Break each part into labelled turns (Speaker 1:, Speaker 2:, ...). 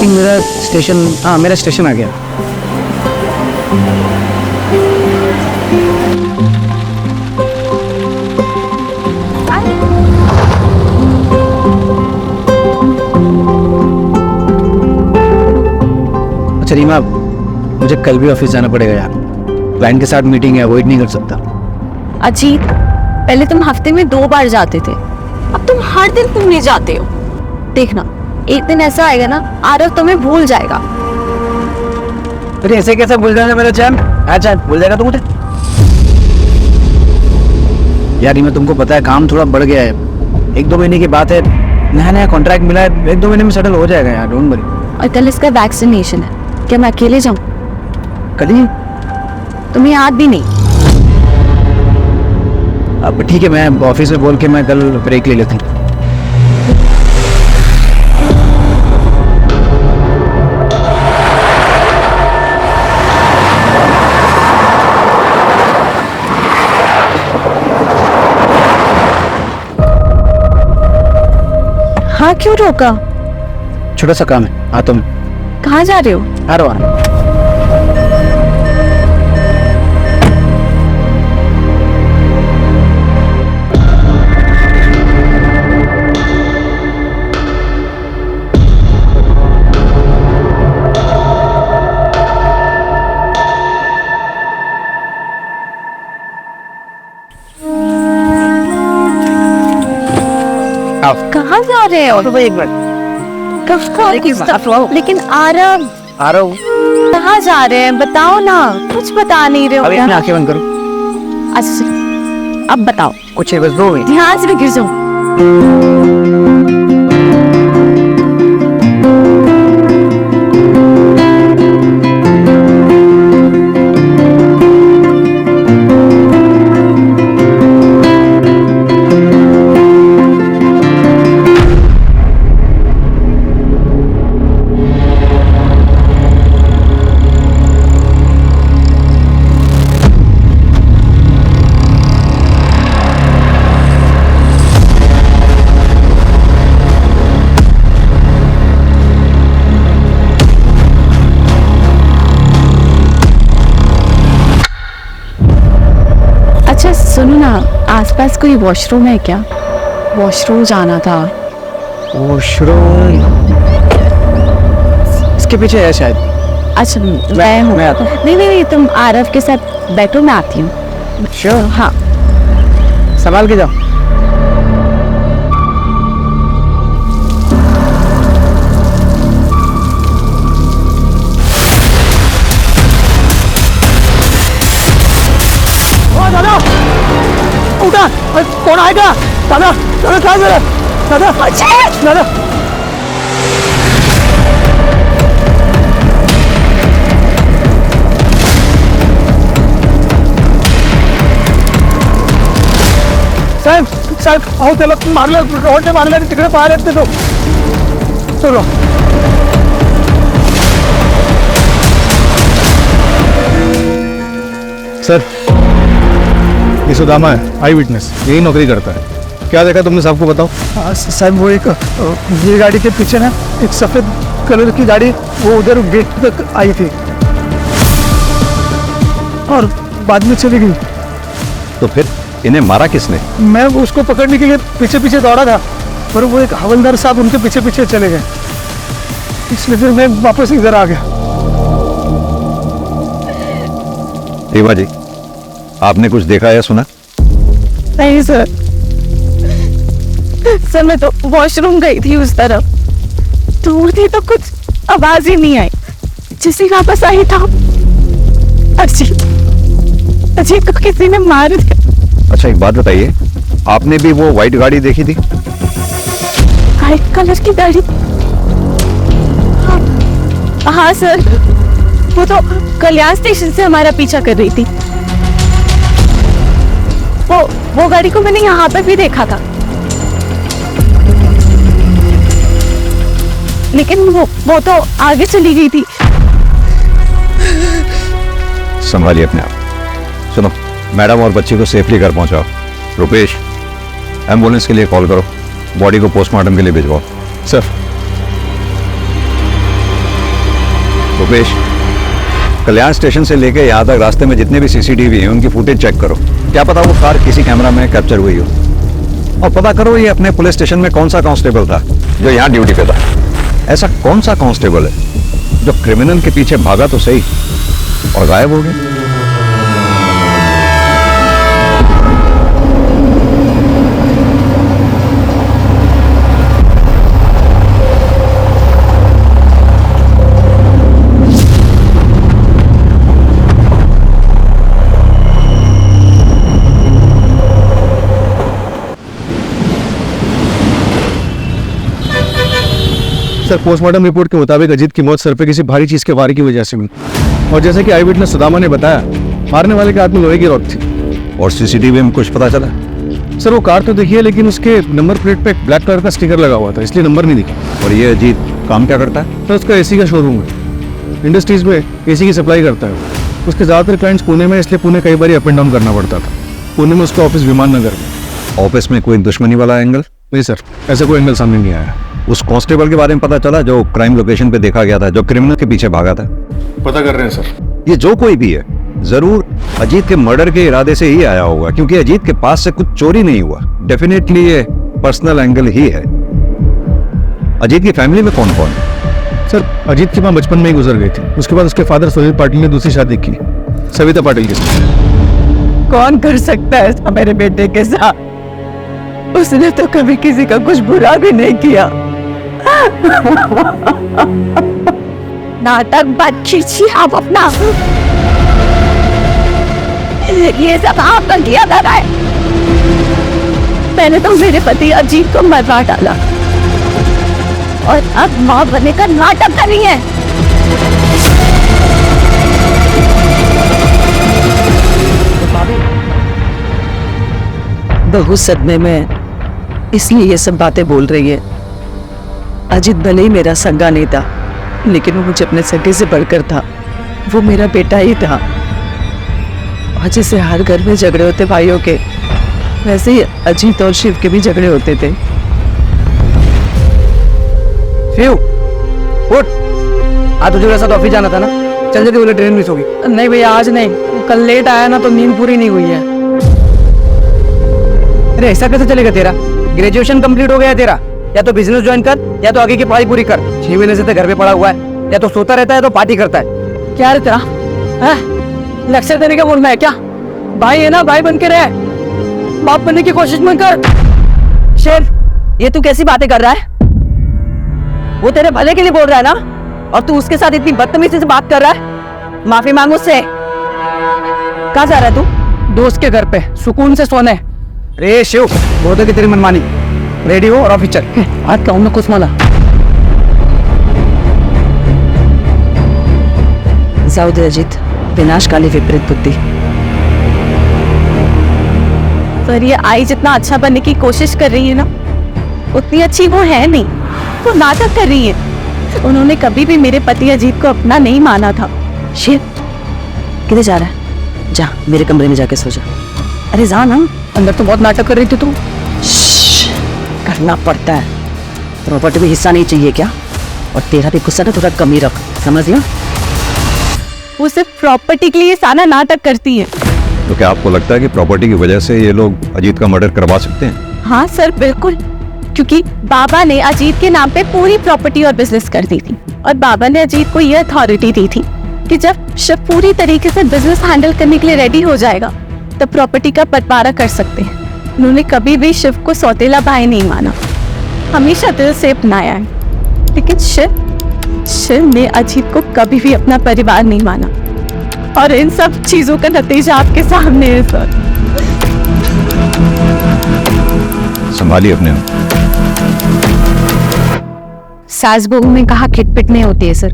Speaker 1: Think मेरा station, हाँ मेरा स्टेशन आ गया। अच्छा रीमा, मुझे कल भी ऑफिस जाना पड़ेगा यार, क्लाइंट के साथ मीटिंग है, अवॉइड नहीं कर सकता।
Speaker 2: अजीत, पहले तुम हफ्ते में 2 बार जाते थे, अब तुम हर दिन घूमने जाते हो। देखना, एक दिन ऐसा आएगा ना, आरव तुम्हें भूल जाएगा।
Speaker 1: अरे ऐसे कैसे भूल जाएगा मेरा चैन? अच्छा भूल जाएगा तो मुझे? यार रीमा, तुमको पता है काम थोड़ा बढ़ गया है, 1-2 महीने की बात है, नया नया कॉन्ट्रैक्ट मिला है, 1-2 महीने में सेटल हो जाएगा यार, डोंट वरी।
Speaker 2: और कल इसका वैक्सीनेशन है, क्या मैं अकेले जाऊं?
Speaker 1: कल ही?
Speaker 2: तुम्हें याद भी नहीं?
Speaker 1: अब ठीक है, मैं ऑफिस में बोल के मैं कल ब्रेक ले लेता हूँ।
Speaker 2: हाँ, क्यों रोका?
Speaker 1: छोटा सा काम है, आता हूँ।
Speaker 2: कहाँ जा रहे हो?
Speaker 1: आ रहा हूँ।
Speaker 2: कहाँ जा रहे हो?
Speaker 1: तो एक मिनट,
Speaker 2: लेकिन आरव,
Speaker 1: आ रहा हूँ।
Speaker 2: कहाँ जा रहे हैं? बताओ ना, कुछ बता नहीं रहे हो।
Speaker 1: अभी अपनी आंखें बंद करो।
Speaker 2: अच्छा चलो, अब बताओ।
Speaker 1: कुछ है, बस 2 मिनट।
Speaker 2: ध्यान से गिर जाओ। अच्छा सुनो ना, आसपास कोई वॉशरूम है क्या? वॉशरूम जाना था।
Speaker 1: वॉशरूम इसके पीछे है शायद।
Speaker 2: अच्छा मैं हूँ।
Speaker 1: मैं आता हूँ।
Speaker 2: नहीं, तुम आरव के साथ बैठो, मैं आती हूँ।
Speaker 1: श्योर।
Speaker 2: हाँ।
Speaker 1: संभाल के जाओ। दादा उठा, कौन आएगा? दादा दादा क्या कर? दादा दादा साहेब साहेब अहो त्याला मारलं, रोडने मारलं आणि तिकडे बाहेर येते तो. चलो
Speaker 3: सर, ये सुदामा है, आई विटनेस, यही नौकरी करता है। क्या देखा तुमने, सबको बताओ।
Speaker 1: साहब वो एक ये गाड़ी के पीछे ना एक सफेद कलर की गाड़ी वो उधर गेट तक आई थी और बाद में चली गई।
Speaker 3: तो फिर इन्हें मारा किसने?
Speaker 1: मैं उसको पकड़ने के लिए पीछे पीछे दौड़ा था, पर वो एक हवलदार साहब उनके पीछे पीछे चले गए, इसलिए फिर मैं वापस इधर आ गया।
Speaker 3: रीमा जी, आपने कुछ देखा या सुना?
Speaker 2: नहीं सर, मैं तो वॉशरूम गई थी उस तरफ, दूर थी तो कुछ आवाज ही नहीं आई, जैसे वापस आई था अजीत को किसी ने मार दिया।
Speaker 3: अच्छा एक बात बताइए, आपने भी वो व्हाइट गाड़ी देखी थी?
Speaker 2: व्हाइट कलर की गाड़ी? हाँ सर, वो तो कल्याण स्टेशन से हमारा पीछा कर रही थी। वो गाड़ी को मैंने यहाँ पे भी देखा था, लेकिन वो तो आगे चली गई थी।
Speaker 3: संभालिए अपने आप। सुनो, मैडम और बच्ची को सेफली घर पहुंचाओ। रुपेश, एम्बुलेंस के लिए कॉल करो, बॉडी को पोस्टमार्टम के लिए भिजवाओ।
Speaker 1: सर
Speaker 3: रुपेश, कल्याण स्टेशन से लेके यहाँ तक रास्ते में जितने भी सीसीटीवी हैं उनकी फुटेज चेक करो। क्या पता वो कार किसी कैमरा में कैप्चर हुई हो। और पता करो ये अपने पुलिस स्टेशन में कौन सा कांस्टेबल था जो यहाँ ड्यूटी पे था। ऐसा कौन सा कांस्टेबल है जो क्रिमिनल के पीछे भागा तो सही और गायब हो गया।
Speaker 4: सर, पोस्टमार्टम रिपोर्ट के मुताबिक अजीत की मौत सर पे किसी भारी चीज के वार की वजह से हुई और जैसे कि आई विटनेस सुदामा ने बताया, मारने वाले के हाथ में लोहे की रॉड थी।
Speaker 3: और सीसीटीवी में कुछ पता चला?
Speaker 4: सर, वो कार तो देखी है लेकिन उसके नंबर प्लेट पे एक ब्लैक कलर का स्टिकर लगा हुआ था, इसलिए नंबर नहीं दिखा।
Speaker 3: और ये अजीत काम क्या करता है?
Speaker 4: सर, उसका एसी का शोरूम है, इंडस्ट्रीज में एसी की सप्लाई करता है। उसके ज्यादातर क्लाइंट्स पुणे में, इसलिए पुणे कई बार अप एंड डाउन करना पड़ता था। पुणे में उसका ऑफिस विमान नगर में।
Speaker 3: ऑफिस में कोई दुश्मनी वाला एंगल?
Speaker 4: नहीं सर, ऐसा कोई एंगल सामने नहीं आया।
Speaker 3: उस कांस्टेबल के बारे में पता चला जो क्राइम लोकेशन पे देखा गया था, जो क्रिमिनल के पीछे भागा था?
Speaker 4: पता कर रहे हैं सर।
Speaker 3: ये जो कोई भी है जरूर अजीत के मर्डर के इरादे से ही आया होगा, क्योंकि अजीत के पास से कुछ चोरी नहीं हुआ। डेफिनेटली ये पर्सनल एंगल ही है। अजीत की फैमिली में कौन कौन है?
Speaker 4: सर, अजीत की माँ बचपन में ही गुजर गई थी। उसके बाद उसके फादर सुनील पाटिल ने दूसरी शादी की, सविता पाटिल के साथ।
Speaker 5: कौन कर सकता है ऐसा मेरे बेटे के साथ? उसने तो कभी किसी का कुछ बुरा भी नहीं किया।
Speaker 2: नाटक बंद कीजिए आप अपना। ये सब आपका किया जा रहा है। मैंने तो मेरे पति अजीत को मरवा डाला और अब मां बनने का नाटक कर रही है।
Speaker 5: बहू सदमे में इसलिए ये सब बातें बोल रही है। अजीत भले ही मेरा सगा नहीं था, लेकिन वो मुझे अपने सगे से बढ़कर था। वो मेरा बेटा ही था। और जैसे हर घर में झगड़े होते भाइयों के, वैसे ही अजीत और शिव के भी झगड़े होते थे।
Speaker 1: शिव उठ, आज तुझे वैसा तो ऑफिस जाना था ना, चल जल्दी, बोले ट्रेन मिस होगी।
Speaker 5: नहीं भैया, आज नहीं, कल लेट आया ना तो नींद पूरी नहीं हुई है।
Speaker 1: अरे ऐसा कैसे चलेगा तेरा? ग्रेजुएशन कंप्लीट हो गया है तेरा, या तो बिजनेस ज्वाइन कर या तो आगे की पढ़ाई पूरी कर। 6 महीने से तो घर पे पड़ा हुआ है, या तो सोता रहता है तो पार्टी करता है।
Speaker 5: क्या रे तेरा लेक्चर देने का बोलना है क्या? भाई है ना, भाई बन के रहे, बाप बनने की कोशिश मत कर। शेर, ये तू कैसी बातें कर रहा है? वो तेरे भले के लिए बोल रहा है ना, और तू उसके साथ इतनी बदतमीजी से बात कर रहा है। माफी मांगो उससे। कहाँ जा रहा है तू? दोस्त के घर पे सुकून से सोने।
Speaker 1: रे शिव, बहुत है कि तेरी मनमानी। रेडी हो और ऑफिस चल।
Speaker 5: आज कहूँ ना कुछ माला। जाऊ दे अजित, विनाशकाली विपरीत बुद्धि।
Speaker 2: पर ये आई जितना अच्छा बनने की कोशिश कर रही है ना, उतनी अच्छी वो है नहीं। वो नाटक कर रही है। उन्होंने कभी भी मेरे पति अजीत को अपना नहीं माना था।
Speaker 5: शेर, किधर जा रहा है? जा मेरे कमरे में जाके सो जा। अरे जा ना।
Speaker 1: अंदर तो बहुत नाटक कर रही थी तू।
Speaker 5: करना पड़ता है, प्रॉपर्टी में हिस्सा नहीं चाहिए क्या? और तेरा भी गुस्सा ना थोड़ा कम ही रख, समझ लिया?
Speaker 2: वो सिर्फ प्रॉपर्टी के लिए सारा नाटक करती है।
Speaker 3: तो क्या आपको लगता है कि प्रॉपर्टी की वजह से ये लोग अजीत का मर्डर करवा सकते हैं?
Speaker 2: हाँ सर, बिल्कुल। क्योंकि बाबा ने अजीत के नाम पे पूरी प्रॉपर्टी और बिजनेस कर दी थी, और बाबा ने अजीत को ये अथॉरिटी दी थी कि जब शिव पूरी तरीके से बिजनेस हैंडल करने के लिए रेडी हो जाएगा तब प्रॉपर्टी का बंटवारा कर सकते हैं। उन्होंने कभी भी शिव को सौतेला भाई नहीं माना, हमेशा दिल से अपनाया है। लेकिन शिव ने अजीत को कभी भी अपना परिवार नहीं माना, और इन सब चीजों का नतीजा आपके सामने है सर।
Speaker 3: संभालिए अपने आप।
Speaker 2: सास बहू में कहा खिटपिट नहीं होती है सर,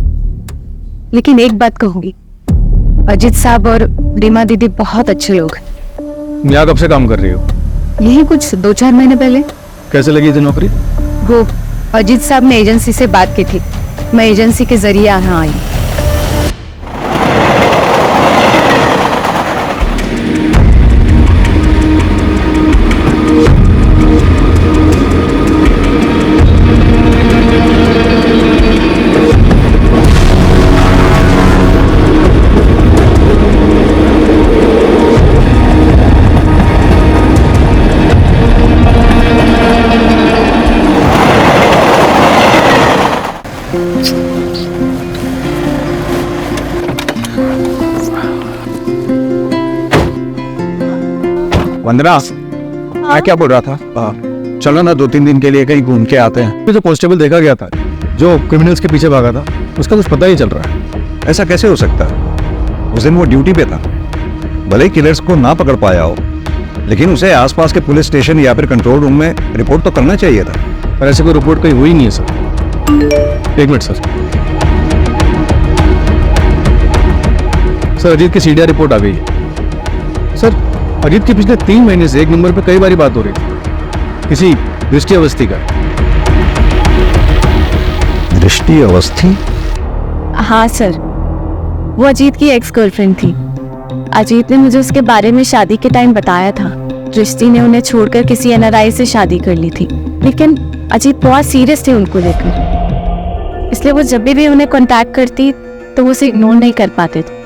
Speaker 2: लेकिन एक बात कहूंगी, अजीत साहब और रीमा दीदी बहुत अच्छे लोग हैं।
Speaker 4: यहाँ कब से काम कर रही हो?
Speaker 2: यही कुछ 2-4 महीने पहले।
Speaker 4: कैसे लगी थी नौकरी?
Speaker 2: वो अजीत साहब ने एजेंसी से बात की थी, मैं एजेंसी के जरिए यहाँ आई।
Speaker 4: वंदना, मैं क्या बोल रहा था, चलो ना 2-3 दिन के लिए कहीं घूम के आते हैं। ये जो कांस्टेबल देखा गया था जो क्रिमिनल्स के पीछे भागा था, उसका कुछ पता ही चल रहा है।
Speaker 3: ऐसा कैसे हो सकता है? उस दिन वो ड्यूटी पे था, भले ही किलर्स को ना पकड़ पाया हो, लेकिन उसे आसपास के पुलिस स्टेशन या फिर कंट्रोल रूम में रिपोर्ट तो करना चाहिए था।
Speaker 4: पर ऐसे कोई रिपोर्ट कहीं हुई नहीं है sir. 1 minute sir. Sir, Ajit की सीडीआर रिपोर्ट आ गई है। सर, अजीत की पिछले 3 महीने से 1 नंबर पे कई बारी बात हो रही थी किसी दृष्टि अवस्थी का।
Speaker 3: दृष्टि अवस्थी?
Speaker 2: हाँ सर, वो अजीत की एक्स गर्लफ्रेंड थी। अजीत ने मुझे उसके बारे में शादी के टाइम बताया था। दृष्टि ने उन्हें छोड़कर किसी एनआरआई से शादी कर ली थी, लेकिन अजीत बहुत सीरियस थे उनको लेकर, इसलिए वो जब भी उन्हें कांटेक्ट करती तो वो उसे इग्नोर नहीं कर पाते थे।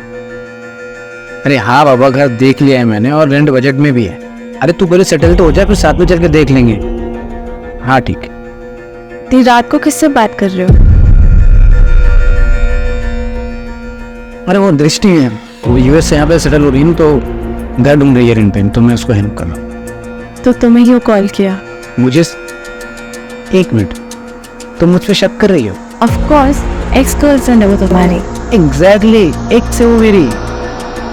Speaker 1: अरे हाँ बाबा, घर देख लिया है मैंने और रेंट बजट में भी है। अरे तू पहले सेटल तो हो जाए, फिर साथ में चल के देख लेंगे। हाँ ठीक है।
Speaker 2: इतनी रात को किससे बात कर रहे हो?
Speaker 1: अरे वो दृष्टि है, वो यूएस से यहाँ पे सेटल हो रही है, तो घर ढूंढ रही है रेंट पे, तो मैं उसको हेल्प कर रहा हूँ।
Speaker 2: तो तुम्हें क्यों कॉल किया?
Speaker 1: मुझे 1 मिनट, तुम मुझ पे शक कर रही हो?
Speaker 2: ऑफ कोर्स, एक्स गर्लफ्रेंड है वो तुम्हारी।
Speaker 1: एग्जैक्टली, एक से वो मेरी।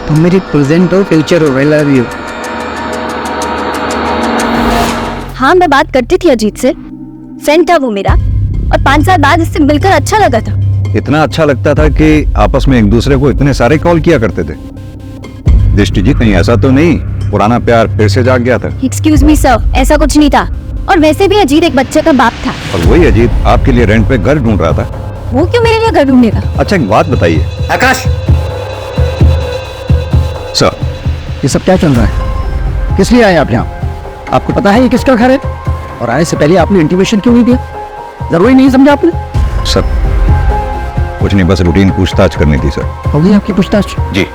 Speaker 1: तुम मेरी प्रेजेंट हो, फ्यूचर हो। I love you.
Speaker 6: हाँ, मैं बात करती थी अजीत से, फ्रेंड था वो मेरा, और 5 साल बाद इससे मिलकर अच्छा लगा था।
Speaker 3: इतना अच्छा लगता था कि आपस में एक दूसरे को इतने सारे कॉल किया करते थे। दृष्टि जी, कहीं ऐसा तो नहीं पुराना प्यार फिर से जाग गया था?
Speaker 6: एक्सक्यूज मी सर, ऐसा कुछ नहीं था। और वैसे भी अजीत एक बच्चे का बाप था।
Speaker 3: और वही अजीत आपके लिए रेंट पे घर ढूंढ रहा था।
Speaker 6: वो क्यों मेरे लिए घर ढूंढेगा?
Speaker 3: अच्छा, एक बात बताइए।
Speaker 1: आकाश,
Speaker 3: सर,
Speaker 1: ये सब क्या चल रहा है? किस लिए आए आप यहाँ? आपको पता है ये किसका घर है? और आने से पहले आपने इंटीमेशन क्यों नहीं दिया? जरूरी नहीं समझा आपने?
Speaker 3: सर, कुछ नहीं, बस रूटीन पूछताछ करनी थी सर।
Speaker 1: हो गई आपकी पूछताछ?
Speaker 3: जी।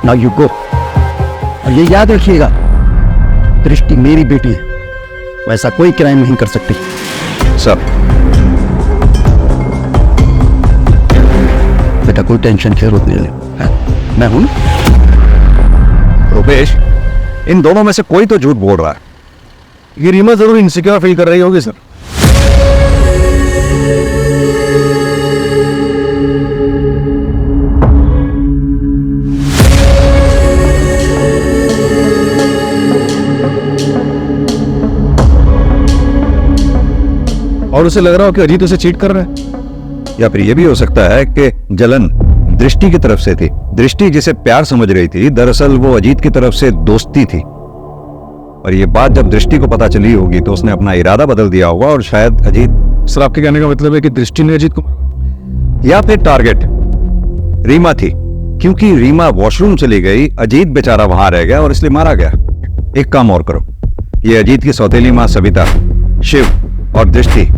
Speaker 1: Now you go. और ये याद रखिएगा, दृष्टि मेरी बेटी है, वैसा कोई क्राइम नहीं कर सकती।
Speaker 3: सर,
Speaker 1: बेटा कोई टेंशन की जरूरत नहीं है, मैं हूं।
Speaker 3: रुपेश, इन दोनों में से कोई तो झूठ बोल रहा है।
Speaker 4: ये रीमा जरूर इनसिक्योर फील कर रही होगी सर। और उसे लग रहा हो कि अजीत उसे चीट कर रहा है।
Speaker 3: या फिर यह भी हो सकता है कि जलन दृष्टि की तरफ से थी। दृष्टि जिसे प्यार समझ रही थी, दरअसल वो अजीत की तरफ से दोस्ती थी। और ये बात जब दृष्टि को पता चली होगी तो उसने अपना इरादा बदल दिया होगा और शायद अजीत।
Speaker 4: सर, आपके कहने का मतलब है कि दृष्टि ने अजीत को
Speaker 3: या फिर टारगेट रीमा थी, क्योंकि रीमा वॉशरूम चली गई, अजीत बेचारा वहां रह गया और इसलिए मारा गया। एक काम और करो, ये अजीत की सौतेली मां सविता, शिव और दृष्टि,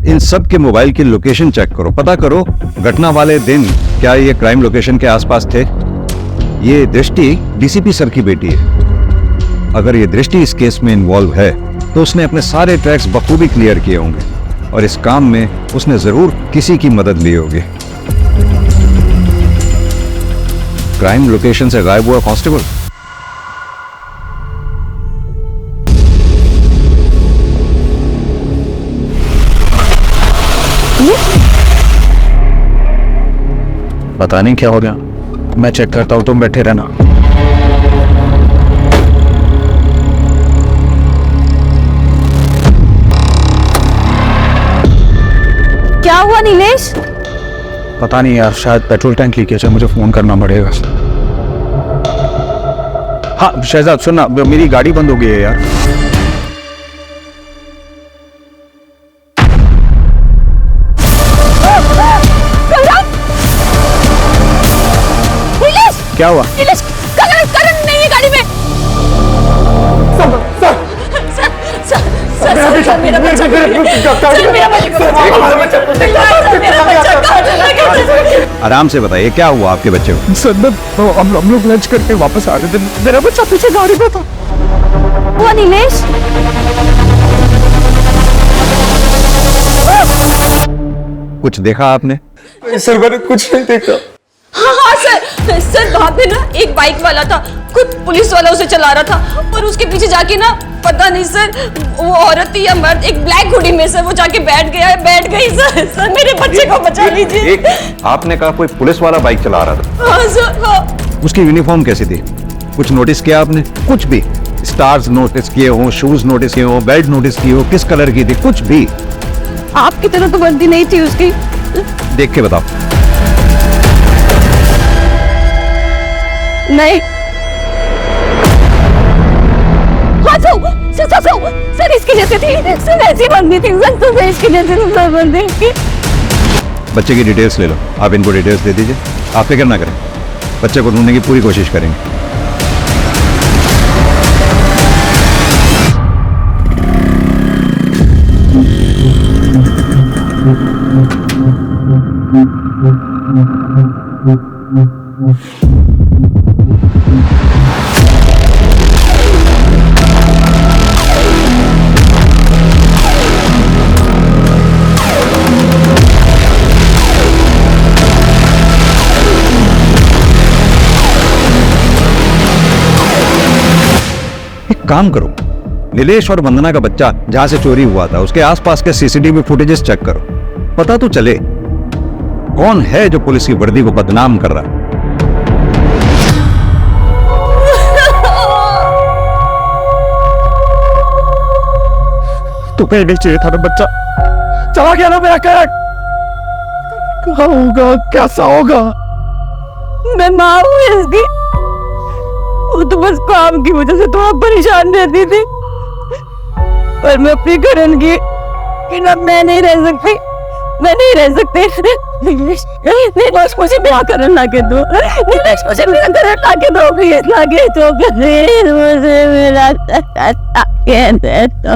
Speaker 3: इन सब के मोबाइल की लोकेशन चेक करो। पता करो घटना वाले दिन क्या ये क्राइम लोकेशन के आसपास थे। ये दृष्टि डीसीपी सर की बेटी है। अगर ये दृष्टि इस केस में इन्वॉल्व है तो उसने अपने सारे ट्रैक्स बखूबी क्लियर किए होंगे और इस काम में उसने जरूर किसी की मदद ली होगी। क्राइम लोकेशन से गायब हुआ कांस्टेबल।
Speaker 4: पता नहीं क्या हो गया, मैं चेक करता हूं, तुम बैठे रहना।
Speaker 6: क्या हुआ नीलेश?
Speaker 4: पता नहीं यार, शायद पेट्रोल टैंक लीकेज है, मुझे फोन करना पड़ेगा। हाँ शहजाद, सुनना, मेरी गाड़ी बंद हो गई है यार। क्या हुआ?
Speaker 6: नीलेश, करण नहीं है गाड़ी में। सर, मेरा बच्चा
Speaker 3: आराम से बताइए क्या हुआ आपके बच्चे को?
Speaker 4: सर, हम लोग लंच करके वापस आ रहे थे, मेरा बच्चा पीछे गाड़ी में था।
Speaker 6: हुआ नीलेश?
Speaker 3: कुछ देखा आपने?
Speaker 4: सर मैंने कुछ नहीं देखा।
Speaker 7: हाँ सर, सर वहाँ पे ना एक बाइक वाला था, खुद पुलिस वाला उसे चला रहा था और उसके पीछे जाके ना पता नहीं सर वो औरत थी या मर्द, एक ब्लैक हुडी में सर वो जाके बैठ गई सर। सर मेरे बच्चे को बचा लीजिए।
Speaker 3: आपने कहा कोई पुलिस वाला बाइक चला रहा था?
Speaker 7: हाँ सर, हाँ।
Speaker 3: उसकी यूनिफॉर्म कैसी थी? कुछ नोटिस किया आपने? कुछ भी स्टार्स नोटिस किए हो, शूज नोटिस किए हो, बेल्ट नोटिस की हो, किस कलर की थी, कुछ भी?
Speaker 2: आपकी तरह तो वर्दी नहीं थी उसकी।
Speaker 3: देख के बताओ।
Speaker 2: नहीं। हाँ सर इसकी जैसे थी, सर ऐसी बंदी थी सर, तो इसकी जैसे सर बंदी थी।
Speaker 3: बच्चे की डिटेल्स ले लो, आप इनको डिटेल्स दे दीजिए। आप फिक्र ना करें, बच्चे को ढूंढने की पूरी कोशिश करेंगे। एक काम करो, नीलेश और वंदना का बच्चा जहां से चोरी हुआ था उसके आसपास के सीसीटीवी फुटेजेस चेक करो, पता तो चले कौन है जो पुलिस की वर्दी को बदनाम कर रहा है।
Speaker 4: तो पहले चाहिए था ना बच्चा, चला गया ना मेरा कैरेट। कहाँ होगा, कैसा होगा?
Speaker 2: मैं माँ हूँ इसकी, वो तो बस काम की वजह से थोड़ा परेशान रहती थी, पर मैं अपनी करण की बिना मैं नहीं रह सकती, मैं नहीं रह सकती। नीलेश मुझे ब्याह करने ला के दो, नीलेश मुझे ब्याह करने ला के दो, प्लीज ला के दो, प्लीज मुझे मेरा ला के दे दो।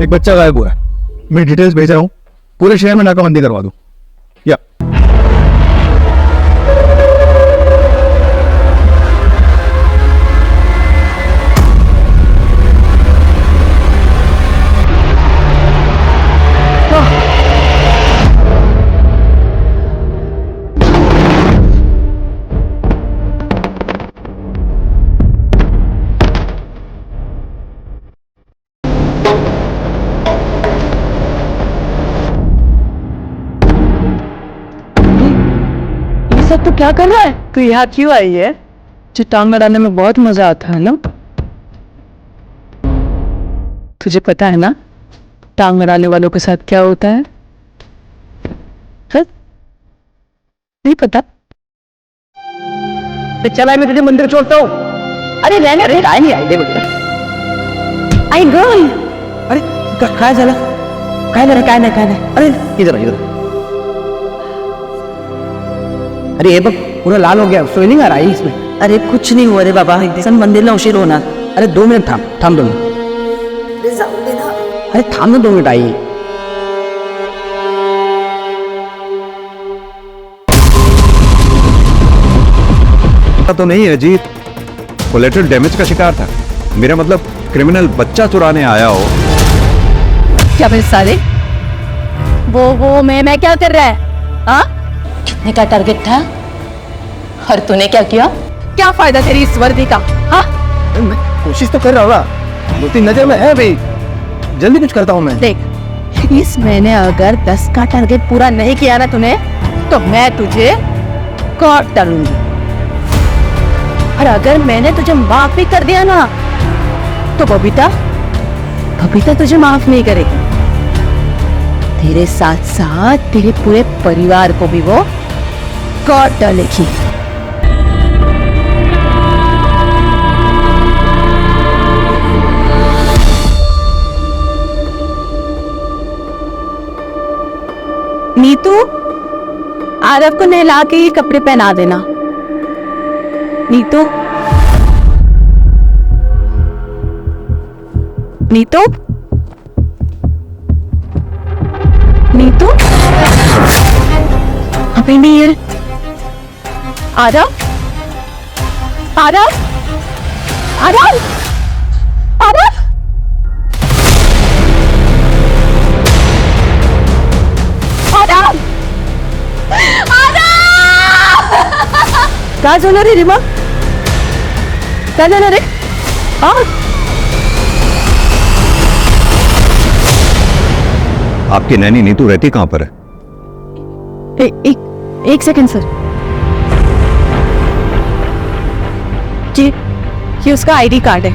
Speaker 4: एक बच्चा गायब हुआ है, मैं डिटेल्स भेज रहा हूँ, पूरे शहर में नाकाबंदी करवा दूं। या
Speaker 2: तो क्या कर रहा है?
Speaker 5: तू यहाँ क्यों आई है? जो टांग अड़ाने में बहुत मजा आता है ना। तुझे पता है ना टांग अड़ाने वालों के साथ क्या होता है? नहीं पता? तो चला मैं तुझे मंदिर छोड़ता हूँ। अरे रहने रे, राय नहीं आई दे मुझे।
Speaker 2: आई गर्ल,
Speaker 5: अरे काय झालं? काय नाही। अरे इधर अरे ये बघ पूरा लाल हो गया, सोई नहीं आ रहा है इसमें।
Speaker 8: अरे कुछ नहीं हुआ रे बाबा, सन मंदिरला उशीर होणार।
Speaker 5: अरे 2 मिनट थांब 2 मिनिट। अरे थांब ना 2 मिनिट आई।
Speaker 3: तो नहीं है अजीत, कोलेटरल डैमेज का शिकार था। मेरा मतलब क्रिमिनल बच्चा चुराने आया हो।
Speaker 2: क्या बे साले? वो मैं क्या कर रहा है? हाँ,
Speaker 7: कितने का टारगेट था और तूने क्या किया?
Speaker 2: क्या फायदा तेरी इस वर्दी का? हाँ,
Speaker 4: मैं कोशिश तो कर रहा हूँ, 2-3 नजर में है भाई, जल्दी कुछ करता हूँ मैं।
Speaker 2: देख इस महीने अगर 10 का टारगेट पूरा नहीं किया ना तूने, तो मैं तुझे काट डालूंगी, और अगर मैंने तुझे माफ भी कर दिया ना, तो बबीता तुझे माफ नहीं करेगी। तेरे साथ साथ तेरे पूरे परिवार को भी वो काट डालेगी। नीतू, आरव को नहला के ये कपड़े पहना देना। नीतू, नीतू, नीतू। भी नहीं है। आरव, आरव, आरव, आरव, आरव,
Speaker 5: काय झालं रे रीमा? काय झालं रे? हा?
Speaker 3: आपकी नैनी नीतू रहती कहां पर है?
Speaker 2: एक सेकंड सर। ये उसका आईडी कार्ड है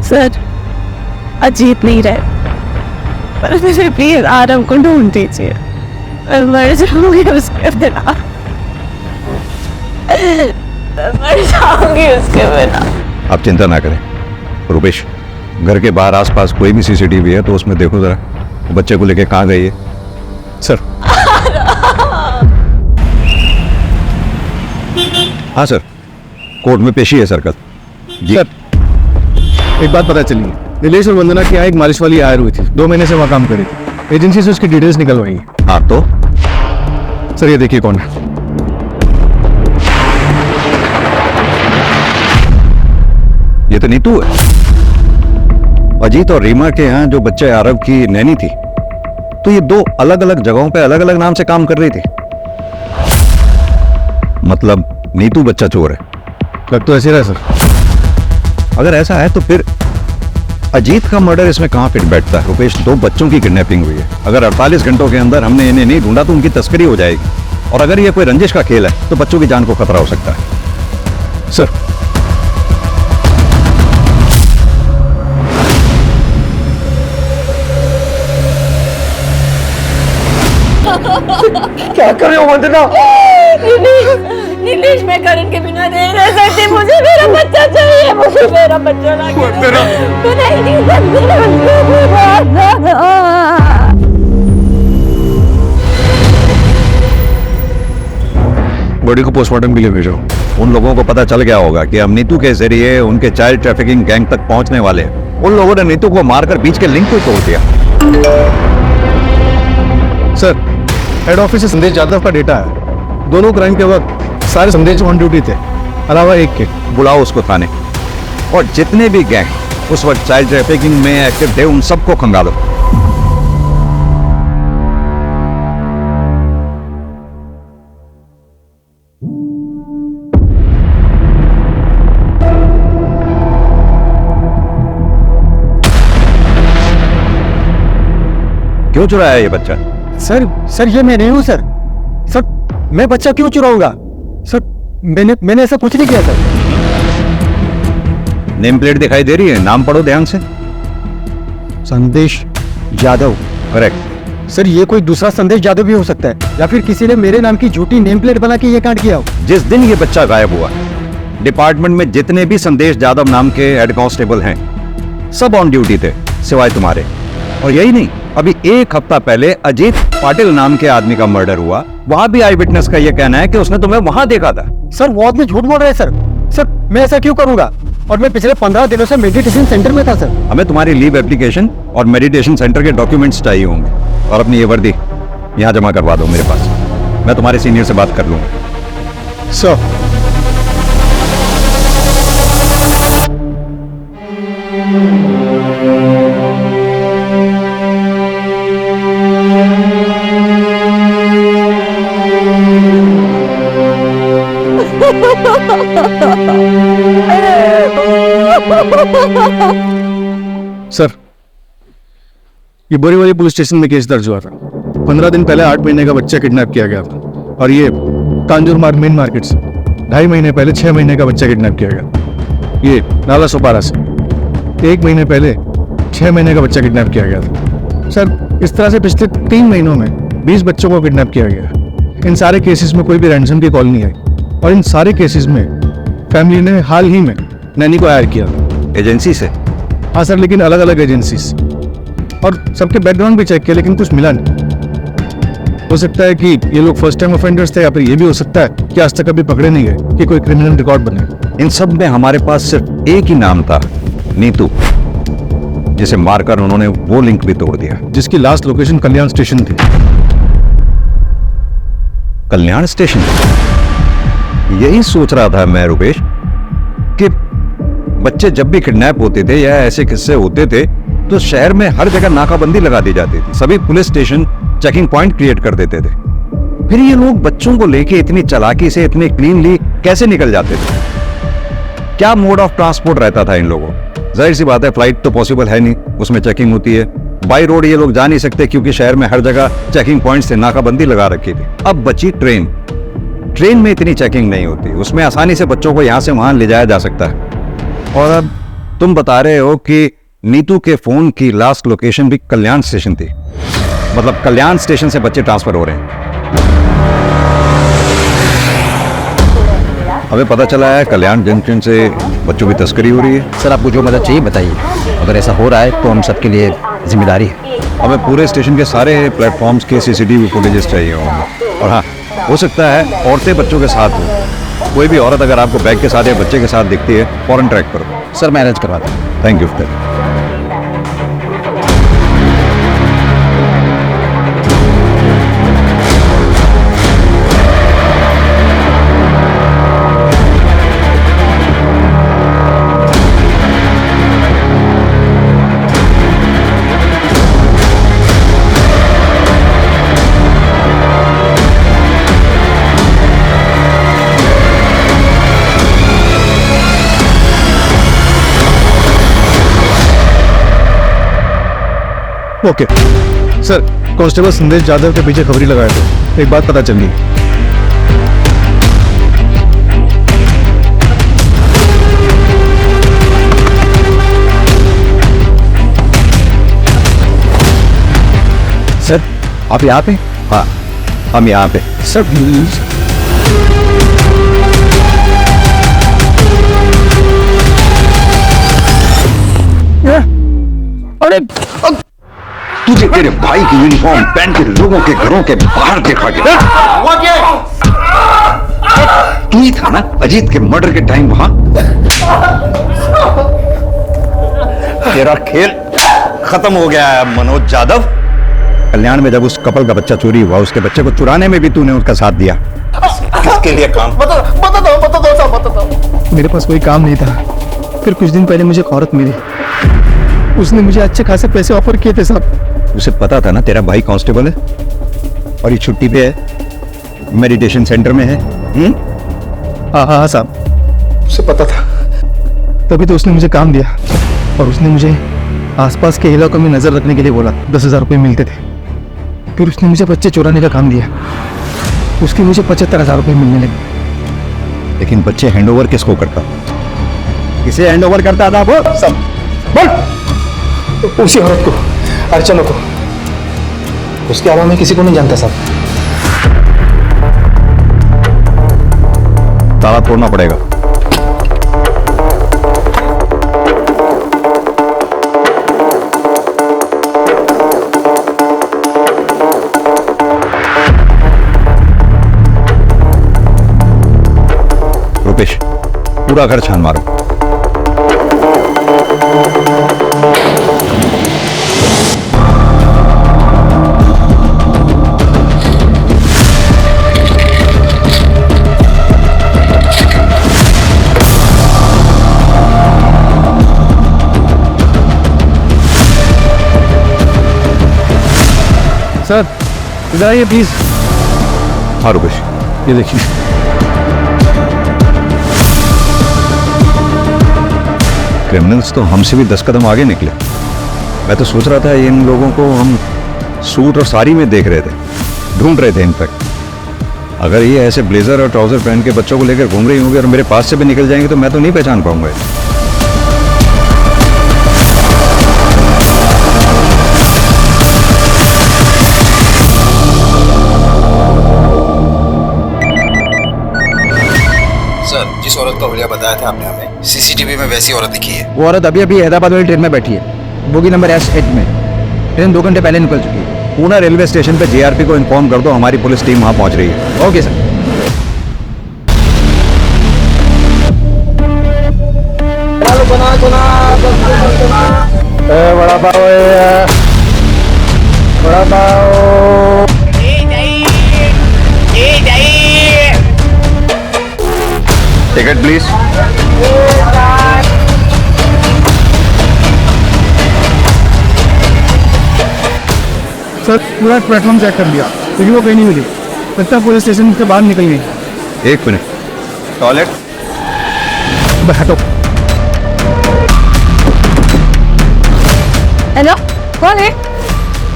Speaker 2: सर। अजीत नहीं रहे पर मुझे प्लीज आरव को ढूंढ दीजिए, मैं मर जाऊंगी उसके बिना, मैं मर जाऊंगी उसके बिना।
Speaker 3: आप चिंता ना करें रूपेश, घर के बाहर आसपास कोई भी सीसीटीवी है तो उसमें देखो जरा वो बच्चे को लेके कहाँ गई है।
Speaker 4: सर।
Speaker 3: हाँ सर, कोर्ट में पेशी है सर कल। जी
Speaker 4: सर, एक बात पता चली, नीलेश और वंदना की यहाँ एक मालिश वाली हायर हुई थी, 2 महीने से वहाँ काम करी थी, एजेंसी से उसकी डिटेल्स निकलवाई है।
Speaker 3: हाँ तो
Speaker 4: सर ये देखिए कौन है।
Speaker 3: ये तो नीतू है। अजीत और रीमा के यहाँ जो बच्चे आरव की नैनी थी, तो ये 2 अलग अलग जगहों पे अलग अलग नाम से काम कर रही थी। मतलब नीतू बच्चा चोर है।
Speaker 4: लग तो ऐसे रहा सर।
Speaker 3: अगर ऐसा है तो फिर अजीत का मर्डर इसमें कहां फिट बैठता है? रुपेश, 2 बच्चों की किडनैपिंग हुई है। अगर 48 घंटों के अंदर हमने इन्हें नहीं ढूंढा तो उनकी तस्करी हो जाएगी, और अगर ये कोई रंजिश का खेल है तो बच्चों की जान को खतरा हो सकता है।
Speaker 4: सर
Speaker 5: क्या कर रहे हो वंदना?
Speaker 7: नीलेश, मैं करण के बिना नहीं रह सकती, मुझे मेरा बच्चा चाहिए, मुझे मेरा बच्चा ना
Speaker 3: बॉडी को पोस्टमार्टम के लिए भेजो। उन लोगों को पता चल गया होगा कि हम नीतू के जरिए उनके चाइल्ड ट्रैफिकिंग गैंग तक पहुंचने वाले हैं। उन लोगों ने नीतू को मारकर बीच के लिंक को तोड़ दिया।
Speaker 4: सर, हेड ऑफिस से संदेश यादव का डेटा है, दोनों क्राइम के वक्त सारे संदेश ऑन ड्यूटी थे, अलावा एक के।
Speaker 3: बुलाओ उसको थाने, और जितने भी गैंग उस वक्त चाइल्ड ट्रैफिकिंग में एक्टिव थे उन सबको खंगालो। क्यों चुराया ये बच्चा?
Speaker 5: सर ये मैं नहीं हूँ सर। सर मैं बच्चा क्यों चुराऊंगा? सर मैंने ऐसा कुछ नहीं किया सर।
Speaker 3: नेम प्लेट दिखाई दे रही है, नाम पढ़ो ध्यान से।
Speaker 5: संदेश यादव।
Speaker 3: करेक्ट।
Speaker 5: सर ये कोई दूसरा संदेश यादव भी हो सकता है, या फिर किसी ने मेरे नाम की झूठी नेम प्लेट बना के ये कांड किया हो।
Speaker 3: जिस दिन ये बच्चा गायब हुआ, डिपार्टमेंट में जितने भी संदेश यादव नाम के हेड कांस्टेबल हैं सब ऑन ड्यूटी थे, सिवाय तुम्हारे। और यही नहीं, अभी 1 हफ्ता पहले अजीत पाटिल नाम के आदमी का मर्डर हुआ, वहां भी आई विटनेस का यह कहना है कि उसने तुम्हें वहां देखा था।
Speaker 5: सर वो आदमी झूठ बोल रहे हैं सर। सर मैं ऐसा क्यों करूंगा? और मैं पिछले 15 दिनों से मेडिटेशन सेंटर में था सर।
Speaker 3: हमें तुम्हारी लीव एप्लीकेशन और मेडिटेशन सेंटर के डॉक्यूमेंट्स चाहिए होंगे, और अपनी ये वर्दी यहाँ जमा करवा दो मेरे पास। मैं तुम्हारे सीनियर से बात कर लूंगा।
Speaker 4: सर सर, ये बोरीवली पुलिस स्टेशन में केस दर्ज हुआ था। 15 दिन पहले 8 महीने का बच्चा किडनैप किया गया था, और ये कांजूर मार्ग मेन मार्केट से 2.5 महीने पहले 6 महीने का बच्चा किडनैप किया गया। ये नाला सोपारा से 1 महीने पहले 6 महीने का बच्चा किडनैप किया गया था। सर इस तरह से पिछले 3 महीनों में 20 बच्चों को किडनैप किया गया। इन सारे केसेस में कोई भी रैंसम की कॉल नहीं आई, और इन सारे केसेस में फैमिली ने हाल ही में नैनी को हायर किया था।
Speaker 3: एजेंसी से?
Speaker 4: हाँ सर, लेकिन अलग अलग एजेंसी से, और सबके बैकग्राउंड भी चेक किया लेकिन कुछ मिला नहीं। हो सकता है कि ये लोग फर्स्ट टाइम ऑफेंडर्स थे, या फिर ये भी हो सकता है कि आज तक कभी पकड़े नहीं गए, कि कोई क्रिमिनल रिकॉर्ड बने।
Speaker 3: इन सब में हमारे पास सिर्फ एक ही नाम था, नीतू, जिसे मारकर उन्होंने वो लिंक भी तोड़ दिया।
Speaker 4: जिसकी लास्ट लोकेशन कल्याण स्टेशन थी।
Speaker 3: कल्याण स्टेशन? यही सोच रहा था मैं रुपेश कि बच्चे जब भी किडनैप होते थे या ऐसे किस्से होते थे तो शहर में हर जगह नाकाबंदी लगा दी जाती थी, सभी police station checking point create कर देते थे। फिर ये लोग बच्चों को लेके इतनी चालाकी से इतने क्लीनली कैसे निकल जाते थे? क्या मोड ऑफ ट्रांसपोर्ट रहता था इन लोगों? जाहिर सी बात है फ्लाइट तो पॉसिबल है नहीं, उसमें चेकिंग होती है। बाई रोड ये लोग जा नहीं सकते क्योंकि शहर में हर जगह चेकिंग पॉइंट से नाकाबंदी लगा रखी थी। अब बची ट्रेन। ट्रेन में इतनी चेकिंग नहीं होती, उसमें आसानी से बच्चों को यहां से वहां ले जाया जा सकता है। और अब तुम बता रहे हो कि नीतू के फोन की लास्ट लोकेशन भी कल्याण स्टेशन थी, मतलब कल्याण स्टेशन से बच्चे ट्रांसफर हो रहे हैं। हमें पता चला है कल्याण जंक्शन से बच्चों की तस्करी हो रही है।
Speaker 1: सर आपको जो मदद चाहिए बताइए, अगर ऐसा हो रहा है तो हम सबके लिए जिम्मेदारी है।
Speaker 3: हमें पूरे स्टेशन के सारे प्लेटफॉर्म्स के सीसीटीवी फुटेजेस चाहिए होंगे। और हाँ, हो सकता है औरतें बच्चों के साथ हो। कोई भी औरत अगर आपको बैग के साथ या बच्चे के साथ दिखती है फौरन ट्रैक करो।
Speaker 1: सर मैं अरेंज करवाता हूँ।
Speaker 3: Thank you.
Speaker 4: Okay sir, constable संदेश यादव के पीछे खबरी लगाए थे। एक बात पता चल गई।
Speaker 1: सर आप यहाँ पे?
Speaker 3: हाँ, हम यहाँ पे।
Speaker 1: Sir please. अरे
Speaker 3: तुझे तेरे भाई की यूनिफॉर्म पहन के लोगों के घरों के बाहर देखा गया। तू ही था ना अजीत के मर्डर के टाइम वहां? तेरा खेल खत्म हो गया है मनोज यादव। कल्याण में जब उस कपल का बच्चा चोरी हुआ, उसके बच्चे को चुराने में भी तूने उसका साथ दिया। किसके लिए काम?
Speaker 4: बता दो। मेरे पास कोई काम नहीं था। फिर कुछ दिन पहले मुझे एक औरत मिली, उसने मुझे अच्छे खासे पैसे ऑफर किए थे साहब।
Speaker 3: उसे पता था ना तेरा भाई कांस्टेबल है और ये छुट्टी पे है, मेडिटेशन सेंटर में है।
Speaker 4: हाँ साहब, उसे पता था, तभी तो उसने मुझे काम दिया। और उसने मुझे आसपास के इलाकों में नजर रखने के लिए बोला। 10,000 रुपये मिलते थे। फिर उसने मुझे बच्चे चुराने का काम दिया। उसके मुझे 75,000 रुपये मिलने लगे।
Speaker 3: लेकिन बच्चे हैंडओवर किसको करता? किसे हैंडओवर करता था वो?
Speaker 4: सब बोल। उसी औरत को, अर्चना को। उसके अलावा मैं किसी को नहीं जानता साहब।
Speaker 3: ताला तोड़ना पड़ेगा। रुपेश, पूरा घर छान मारो।
Speaker 4: सर इधर आइए प्लीज।
Speaker 3: हाँ रुपेश,
Speaker 4: ये देखिए।
Speaker 3: क्रिमिनल्स तो हमसे भी 10 कदम आगे निकले। मैं तो सोच रहा था इन लोगों को हम सूट और साड़ी में देख रहे थे, ढूंढ रहे थे। इनफैक्ट अगर ये ऐसे ब्लेजर और ट्राउजर पहन के बच्चों को लेकर घूम रही होंगे और मेरे पास से भी निकल जाएंगे तो मैं तो नहीं पहचान पाऊंगा।
Speaker 9: सर, जिस औरत का हुलिया बताया था आपने हमें, सीसीटीवी में वैसी औरत दिखी है।
Speaker 1: वो औरत अभी अभी हैदराबाद वाली ट्रेन में बैठी है, बोगी नंबर S8 में। ट्रेन 2 घंटे पहले निकल चुकी है।
Speaker 3: पूना रेलवे स्टेशन पे जीआरपी को इन्फॉर्म कर दो, हमारी पुलिस टीम वहां पहुंच रही है।
Speaker 1: Okay sir.
Speaker 4: Vada pav, vada pav.
Speaker 3: Ticket please.
Speaker 4: Sir पूरा प्लेटफॉर्म चेक कर लिया लेकिन वो कहीं नहीं मिली। लगता है पुलिस स्टेशन से बाहर निकल गई।
Speaker 3: एक मिनट, टॉयलेट।
Speaker 4: हटो।
Speaker 2: हेलो, कौन है?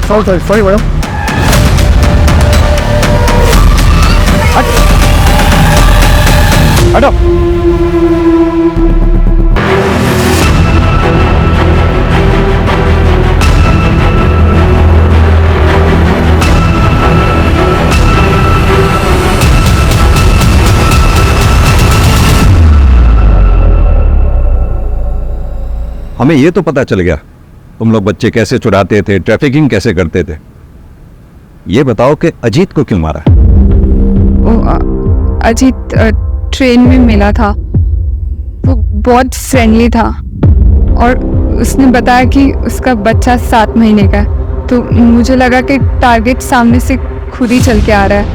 Speaker 4: Sorry madam.
Speaker 1: हटो।
Speaker 3: हमें ये तो पता चल गया तुम लोग बच्चे कैसे चुराते थे, ट्रैफिकिंग कैसे करते थे। ये बताओ कि अजीत को क्यों मारा?
Speaker 10: अजीत ट्रेन में मिला था, वो बहुत फ्रेंडली था और उसने बताया कि उसका बच्चा 7 महीने का है। तो मुझे लगा कि टारगेट सामने से खुद ही चल के आ रहा है,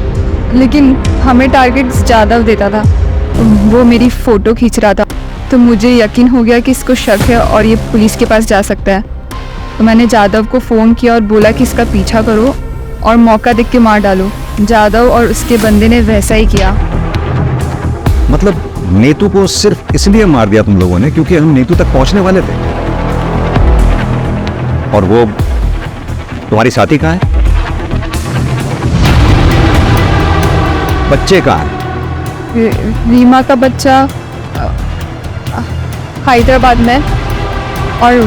Speaker 10: लेकिन हमें टारगेट जादव देता था। वो मेरी फ़ोटो खींच रहा था, तो मुझे यकीन हो गया कि इसको शक है और ये पुलिस के पास जा सकता है। तो मैंने जादव को फ़ोन किया और बोला कि इसका पीछा करो और मौका देख के मार डालो। जादव और उसके बंदे ने वैसा ही किया।
Speaker 3: मतलब नेतू को सिर्फ इसलिए मार दिया तुम लोगों ने क्योंकि हम नेतू तक पहुंचने वाले थे? और वो तुम्हारी साथी कहाँ है? बच्चे कहाँ है?
Speaker 10: रीमा का बच्चा हैदराबाद में और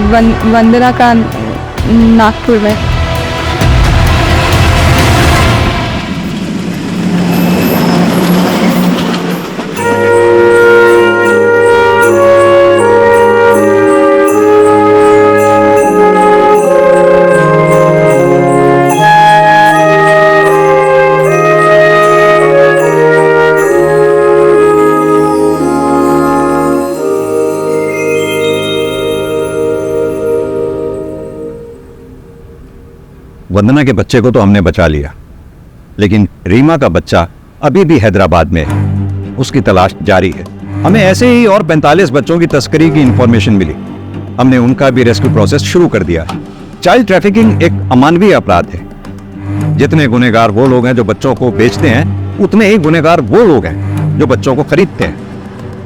Speaker 10: वंदना का नागपुर में।
Speaker 3: वंदना के बच्चे को तो हमने बचा लिया, लेकिन रीमा का बच्चा अभी भी हैदराबाद में है। उसकी तलाश जारी है। हमें ऐसे ही और 45 बच्चों की तस्करी की इंफॉर्मेशन मिली। हमने उनका भी रेस्क्यू प्रोसेस शुरू कर दिया है। चाइल्ड ट्रैफिकिंग एक अमानवीय अपराध है। जितने गुनहगार वो लोग हैं जो बच्चों को बेचते हैं, उतने ही गुनहगार वो लोग हैं जो बच्चों को खरीदते हैं।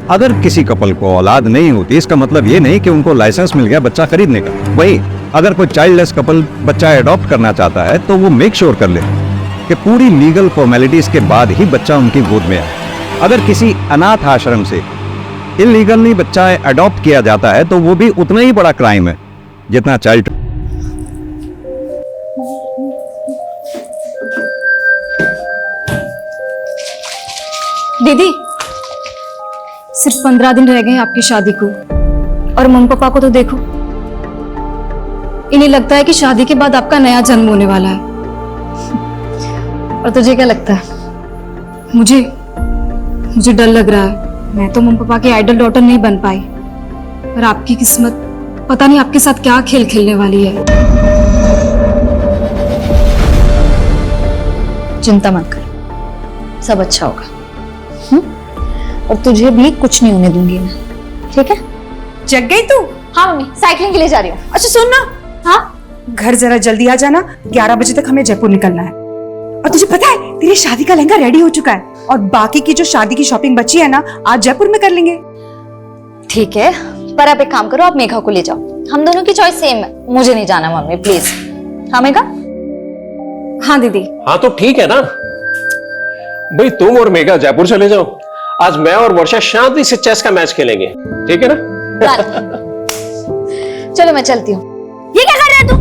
Speaker 3: अगर किसी कपल को औलाद नहीं होती, इसका मतलब ये नहीं कि उनको लाइसेंस मिल गया बच्चा खरीदने का। वही अगर कोई चाइल्डलेस कपल बच्चा अडॉप्ट करना चाहता है तो वो मेक श्योर कर ले कि पूरी लीगल फॉर्मेलिटीज के बाद ही बच्चा उनकी गोद में आए। अगर किसी अनाथ आश्रम से इलीगली बच्चा अडॉप्ट किया जाता है तो वो भी उतना ही बड़ा क्राइम है जितना चाइल्ड।
Speaker 7: दीदी, सिर्फ 15 दिन रह गए आपकी शादी को और मम्मी पापा को तो देखो, इन्हें लगता है कि शादी के बाद आपका नया जन्म होने वाला है। और तुझे क्या लगता है? मुझे डर लग रहा है। मैं तो मम्मी पापा की आइडल डॉटर नहीं बन पाई, और आपकी किस्मत पता नहीं आपके साथ क्या खेल खेलने वाली है। चिंता मत कर, सब अच्छा होगा। और तुझे भी कुछ नहीं होने दूंगी मैं, ठीक है?
Speaker 11: जग गई तू?
Speaker 7: हाँ मम्मी, साइकिलिंग के लिए जा रही हूँ।
Speaker 11: अच्छा सुन ना,
Speaker 7: हाँ,
Speaker 11: घर जरा जल्दी आ जाना, 11 बजे तक हमें जयपुर निकलना है। और तुझे पता है तेरी शादी का लहंगा रेडी हो चुका है, और बाकी की जो शादी की शॉपिंग बची है ना, आज जयपुर में कर लेंगे।
Speaker 7: ठीक है, पर आप एक काम करो, आप मेघा को ले जाओ। हम दोनों की चॉइस सेम है। मुझे नहीं जाना मम्मी, प्लीज। हाँ मेघा? हाँ दीदी।
Speaker 12: हाँ तो ठीक है ना भाई, तुम और मेघा जयपुर चले जाओ। आज मैं और वर्षा शांति से चेस का मैच खेलेंगे, ठीक है ना?
Speaker 7: चलो मैं चलती हूँ। ये क्या कर रहा है तू?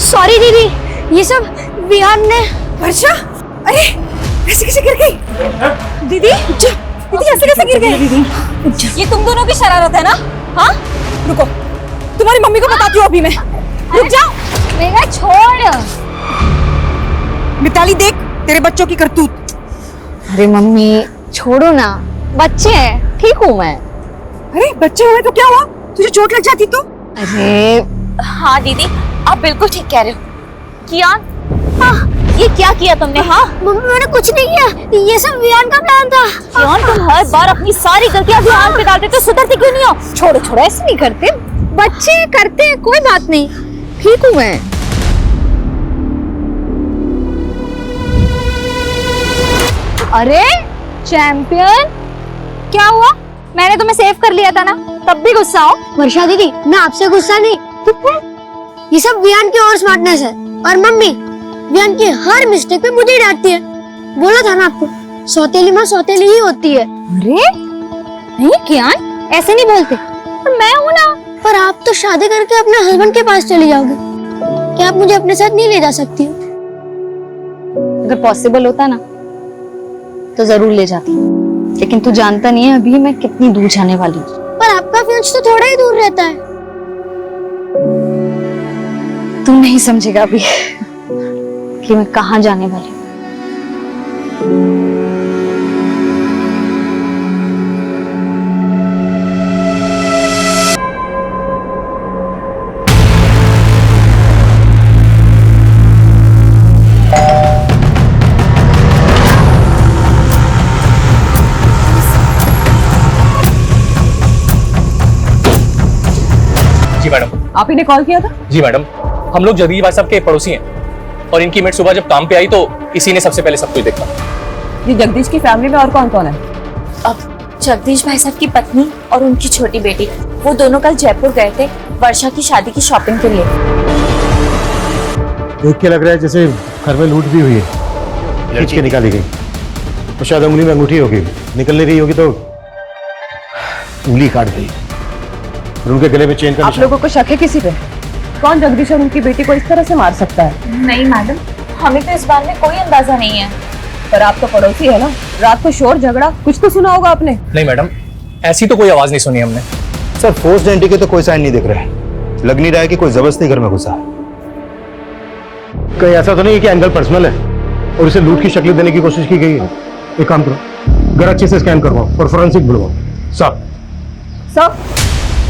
Speaker 7: सॉरी दीदी, ये सब विहान ने।
Speaker 11: वर्षा, अरे ऐसे कैसे गिर गई? दीदी ऐसे कैसे गिर गई? दीदी
Speaker 7: ये तुम दोनों की शरारत है ना? हाँ,
Speaker 11: रुको, तुम्हारी मम्मी को बताती हूँ अभी मैं। रुक जाओ।
Speaker 7: मेघा छोड़।
Speaker 11: मिताली देख तेरे बच्चों की करतूत।
Speaker 7: अरे मम्मी छोड़ो ना, बच्चे हैं, ठीक हूँ मैं।
Speaker 11: अरे बच्चे हुए तो क्या हुआ, तुझे चोट लग जाती तो?
Speaker 6: अरे हाँ दीदी, आप बिल्कुल ठीक कह रहे हो। कियान, ये क्या किया तुमने? हाँ मम्मी, मैंने कुछ नहीं किया, ये सब वियान का प्लान था। कियान, तुम हर बार अपनी सारी गलतियां वियान पे डालते, तो सुधरती क्यों नहीं हो? छोड़ो छोड़ो, ऐसे नहीं करते, बच्चे करते हैं, कोई बात नहीं, ठीक हूँ मैं। अरे चैंपियन, क्या हुआ? मैंने तुम्हें सेव कर लिया था ना, तब भी गुस्सा हो? वर्षा दीदी, मैं आपसे गुस्सा नहीं, ये सब वियान की और स्मार्टनेस है। और मम्मी वियान की हर मिस्टेक पे मुझे डांटती है। बोला था ना आपको, सौतेली माँ सौतेली ही होती है। अरे नहीं कियान, ऐसे नहीं बोलते, पर मैं हूँ ना। पर आप तो शादी करके अपने हस्बैंड के पास चली जाओगे, क्या आप मुझे अपने साथ नहीं ले जा सकती हो? अगर पॉसिबल होता ना तो जरूर ले जाती, लेकिन तू जानता नहीं है अभी मैं कितनी दूर जाने वाली हूँ। पर आपका फ्यूज तो थोड़ा ही दूर रहता है। तू नहीं समझेगा अभी कि मैं कहाँ जाने वाली हूँ।
Speaker 12: जी मैडम।
Speaker 5: आप ही ने कॉल किया था?
Speaker 12: जी मैडम, हम लोग जगदीश भाई साहब के पड़ोसी हैं और इनकी मेट सुबह जब काम पे आई तो इसी ने सबसे पहले सब कुछ देखा।
Speaker 5: ये जगदीश की फैमिली में और कौन कौन है?
Speaker 6: अब जगदीश भाई साहब की पत्नी और उनकी छोटी बेटी, वो दोनों कल जयपुर गए थे वर्षा की शादी की शॉपिंग के लिए।
Speaker 4: देख के लग रहा है जैसे घर में लूट भी हुई है, खींच के निकाली गई। तो शायद उंगली में अंगूठी होगी, निकलने रही होगी तो उंगली काट गई। और उनके गले में चेन का
Speaker 5: आप लोगों को शक है किसी पे? कौन जगदीश और उनकी बेटी को इस तरह से मार सकता है?
Speaker 6: नहीं मैडम, हमें तो इस बारे में कोई अंदाजा नहीं है।
Speaker 5: पर आप तो पड़ोसी है ना, रात को शोर झगड़ा कुछ तो सुना होगा आपने।
Speaker 12: नहीं मैडम, ऐसी तो कोई आवाज नहीं सुनी हमने।
Speaker 4: सर फोर्स्ड एंट्री के तो कोई साइन नहीं दिख रहा है, लग नहीं रहा है कि कोई जबरदस्ती घर में घुसा। कहीं ऐसा तो नहीं है कि एंगल पर्सनल है और इसे लूट की शक्ल देने की कोशिश की गई है? एक काम करो, घर अच्छे से स्कैन करवाओ और फोरेंसिक बुलवाओ।
Speaker 5: सब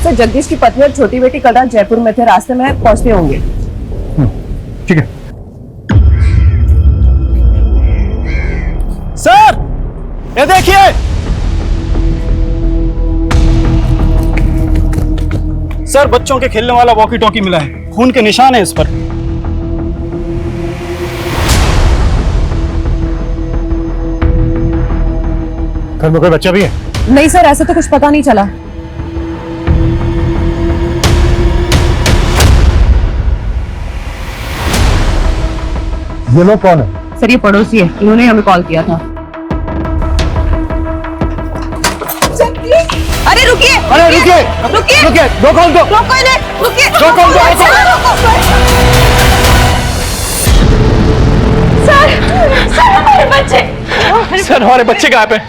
Speaker 5: सर, जगदीश की पत्नी और छोटी बेटी कल रात जयपुर में थे, रास्ते में पहुंचते होंगे।
Speaker 4: ठीक है
Speaker 1: सर, ये देखिए, सर बच्चों के खेलने वाला वॉकी टॉकी मिला है, खून के निशान है इस पर।
Speaker 4: घर में कोई बच्चा भी है?
Speaker 5: नहीं सर, ऐसा तो कुछ पता नहीं चला।
Speaker 4: ये लोग कौन है?
Speaker 5: सर ये पड़ोसी है, इन्होंने हमें कॉल किया था। अरे रुकिए,
Speaker 1: रुकिए, दो कॉल दो,
Speaker 5: रुकिए,
Speaker 1: दो कॉल दो।
Speaker 7: सर हमारे बच्चे।
Speaker 12: सर हमारे बच्चे गायब हैं।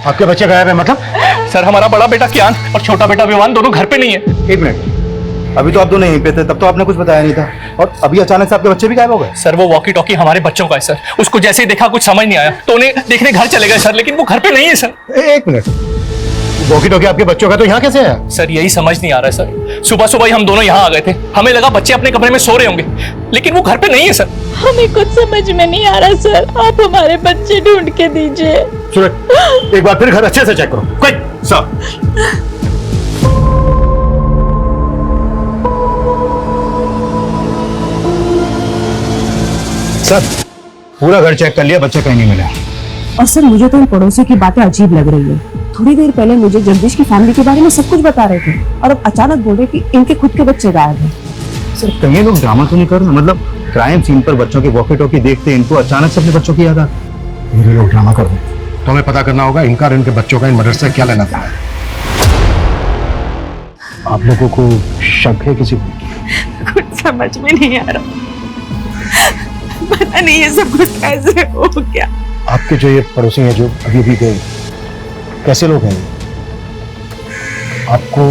Speaker 4: आपके बच्चे गायब है मतलब?
Speaker 12: सर हमारा बड़ा बेटा कियान और छोटा बेटा विवान दोनों घर पे नहीं है।
Speaker 4: एक मिनट, अभी तो आप दोनों यहीं पे थे, तब तो आपने कुछ बताया नहीं था, और अभी अचानक से आपके बच्चे भी गायब हो गए?
Speaker 12: सर वो वॉकी टॉकी हमारे बच्चों का है सर, उसको जैसे ही देखा कुछ समझ नहीं आया तो उन्हें देखने घर चले गए सर, लेकिन वो घर पे नहीं है सर।
Speaker 4: एक मिनट, वॉकी टॉकी आपके बच्चों का तो यहाँ कैसे है?
Speaker 12: सर यही समझ नहीं आ रहा है सर, सुबह सुबह ही हम दोनों यहाँ आ गए थे, हमें लगा बच्चे अपने कमरे में सो रहे होंगे, लेकिन वो घर पे नहीं है सर।
Speaker 2: हमें कुछ समझ में नहीं आ रहा सर, आप हमारे बच्चे ढूंढ के दीजिए।
Speaker 4: सूरज, एक बार फिर घर अच्छे से चेक करो। Quick sir. सर पूरा घर चेक कर लिया, बच्चा कहीं नहीं मिला।
Speaker 5: और सर मुझे तो इन पड़ोसियों की बातें अजीब लग रही है। थोड़ी देर पहले मुझे जगदीश की फैमिली के बारे में सब कुछ बता रहे थे और अब अचानक बोल रहे कि इनके खुद के बच्चे गायब हैं।
Speaker 4: सर कहीं लोग ड्रामा तो नहीं कर रहे? मतलब क्राइम सीन पर बच्चों की वॉकी टॉकी देखते इनको अचानक से अपने बच्चों की याद आती। ये लोग ड्रामा कर रहे हैं, तो हमें पता करना होगा इनका और इनके बच्चों का इन मर्डर से क्या लेना था। आप लोगों को शक है किसी को?
Speaker 11: कुछ समझ में नहीं आ रहा, पता नहीं ये सब कुछ कैसे हो गया।
Speaker 4: आपके जो ये पड़ोसी हैं जो अभी भी गए, कैसे लोग हैं? आपको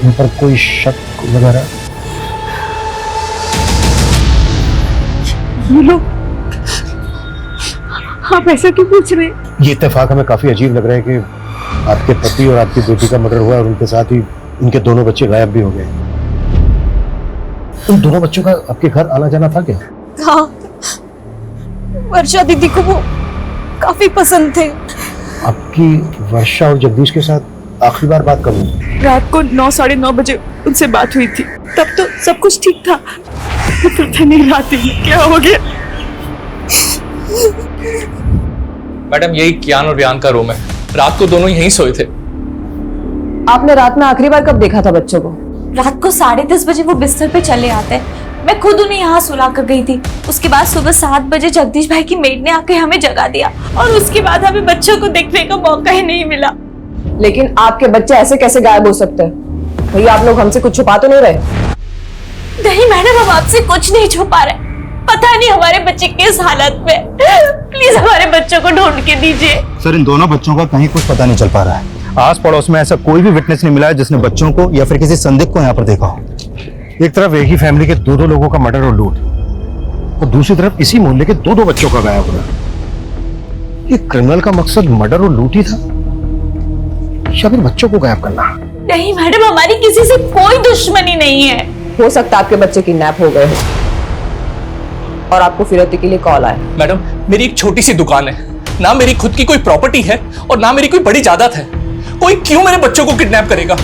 Speaker 4: इन पर कोई शक वगैरह?
Speaker 11: ये लोग, आप ऐसा क्यों पूछ रहे हैं?
Speaker 4: ये इत्तेफाक हमें काफी अजीब लग रहा है कि
Speaker 13: आपके पति और आपकी बेटी का मर्डर हुआ और उनके साथ ही उनके दोनों बच्चे गायब भी हो गए। उन दोनों बच्चों का आपके घर आना जाना था क्या?
Speaker 7: हाँ, वर्षा दीदी को वो काफी पसंद थे।
Speaker 13: आपकी वर्षा और जगदीश के साथ आखिरी बार बात कब हुई?
Speaker 11: रात को 9 साढ़े 9 बजे उनसे बात हुई थी। तब तो सब कुछ ठीक था, पता नहीं रात में क्या हो गया।
Speaker 14: मैडम यही कियान और रियान का रूम है, रात को दोनों यहीं सोए थे।
Speaker 5: आपने रात में आखिरी बार कब देखा था बच्चों को?
Speaker 7: रात को 10:30 बजे वो बिस्तर पे चले आते हैं। मैं खुद उन्हें यहाँ सुला कर गई थी। उसके बाद सुबह 7 बजे जगदीश भाई की मेड ने आकर हमें जगा दिया और उसके बाद हमें बच्चों को देखने का मौका ही नहीं मिला।
Speaker 5: लेकिन आपके बच्चे ऐसे कैसे गायब हो सकते हैं? भैया आप लोग हमसे कुछ छुपा तो नहीं रहे?
Speaker 7: नहीं मैडम, हम आपसे कुछ नहीं छुपा रहे। पता नहीं हमारे बच्चे किस हालत में। प्लीज हमारे बच्चों को ढूंढ के दीजिए।
Speaker 13: सर, इन दोनों बच्चों का कहीं कुछ पता नहीं चल पा रहा है। आस पड़ोस में ऐसा कोई भी विटनेस नहीं मिला है जिसने बच्चों को या फिर किसी संदिग्ध को यहाँ पर देखा हो। एक तरफ एक ही फैमिली के दो लोगों का मर्डर और लूट, और दूसरी तरफ इसी मोहल्ले के दो बच्चों का गायब होना। ये क्रिमिनल का मकसद मर्डर और लूट ही था या फिर बच्चों को गायब करना?
Speaker 7: नहीं मैडम, हमारी किसी से कोई दुश्मनी नहीं है।
Speaker 5: हो सकता है आपके बच्चे किडनैप हो गए हो और आपको फिरौती के लिए कॉल आया।
Speaker 14: मैडम मेरी एक छोटी सी दुकान है, ना मेरी खुद की कोई प्रॉपर्टी है और ना मेरी कोई बड़ी जायदाद है। कोई क्यों मेरे बच्चों को किडनैप करेगा?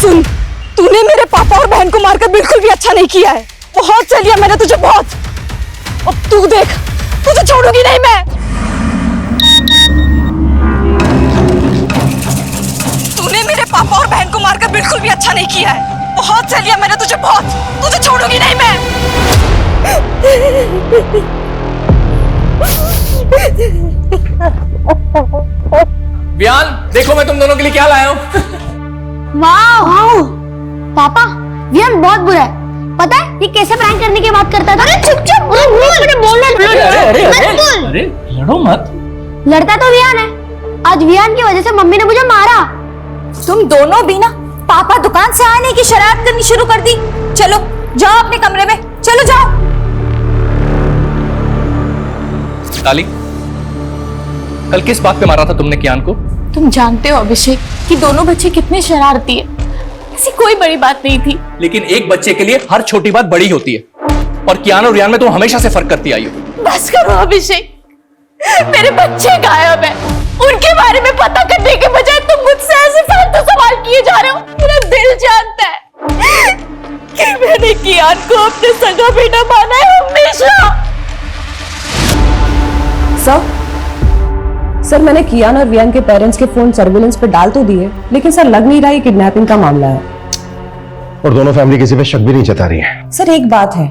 Speaker 7: सुन, तूने मेरे पापा और बहन को मारकर बिल्कुल भी अच्छा नहीं किया है। बहुत सह लिया मैंने तुझे, बहुत। अब तू देख, तुझे छोड़ूंगी नहीं मैं। तूने मेरे पापा और बहन को मारकर बिल्कुल भी अच्छा नहीं किया है। बहुत सह लिया मैंने तुझे, बहुत। तुझे छोड़ूंगी नहीं मैं।
Speaker 14: वियान देखो मैं तुम दोनों के लिए क्या लाया हूं।
Speaker 6: वाह पापा, वियान बहुत बुरा है। पता है ये कैसे प्रैंक करने की बात करता था? अरे चुप चुप, मुझे बोलना
Speaker 14: अरे लड़ो मत।
Speaker 6: लड़ता तो वियान है। आज वियान की वजह से मम्मी ने मुझे मारा।
Speaker 7: तुम दोनों भी ना पापा दुकान से आने की शरारत करनी शुरू कर दी। चलो जाओ अपने कमरे में, चलो जाओ।
Speaker 14: ताली, कल किस बात पे मारा था तुमने कियान को?
Speaker 7: तुम जानते हो अभिषेक कि दोनों बच्चे कितने शरारती है। ऐसी कोई बड़ी बात नहीं थी।
Speaker 14: लेकिन एक बच्चे के लिए हर छोटी बात बड़ी होती है और कियान और रियान में तुम हमेशा से फर्क करती आई हो।
Speaker 7: बस करो अभिषेक, मेरे बच्चे गायब है। उनके बारे में पता करने के बजाय तुम मुझसे ऐसे फालतू सवाल किए जा रहे हो। मेरा दिल जानता है कि मैंने कियान को अपने सगा बेटा माना है हमेशा।
Speaker 5: सर मैंने कियान और रियान के पेरेंट्स के फोन सर्विलेंस पे डाल तो दिए, लेकिन सर लग नहीं रहा ये किडनैपिंग का मामला है।
Speaker 13: और दोनों फैमिली किसी पे शक भी नहीं जता रही है।
Speaker 5: सर एक बात है,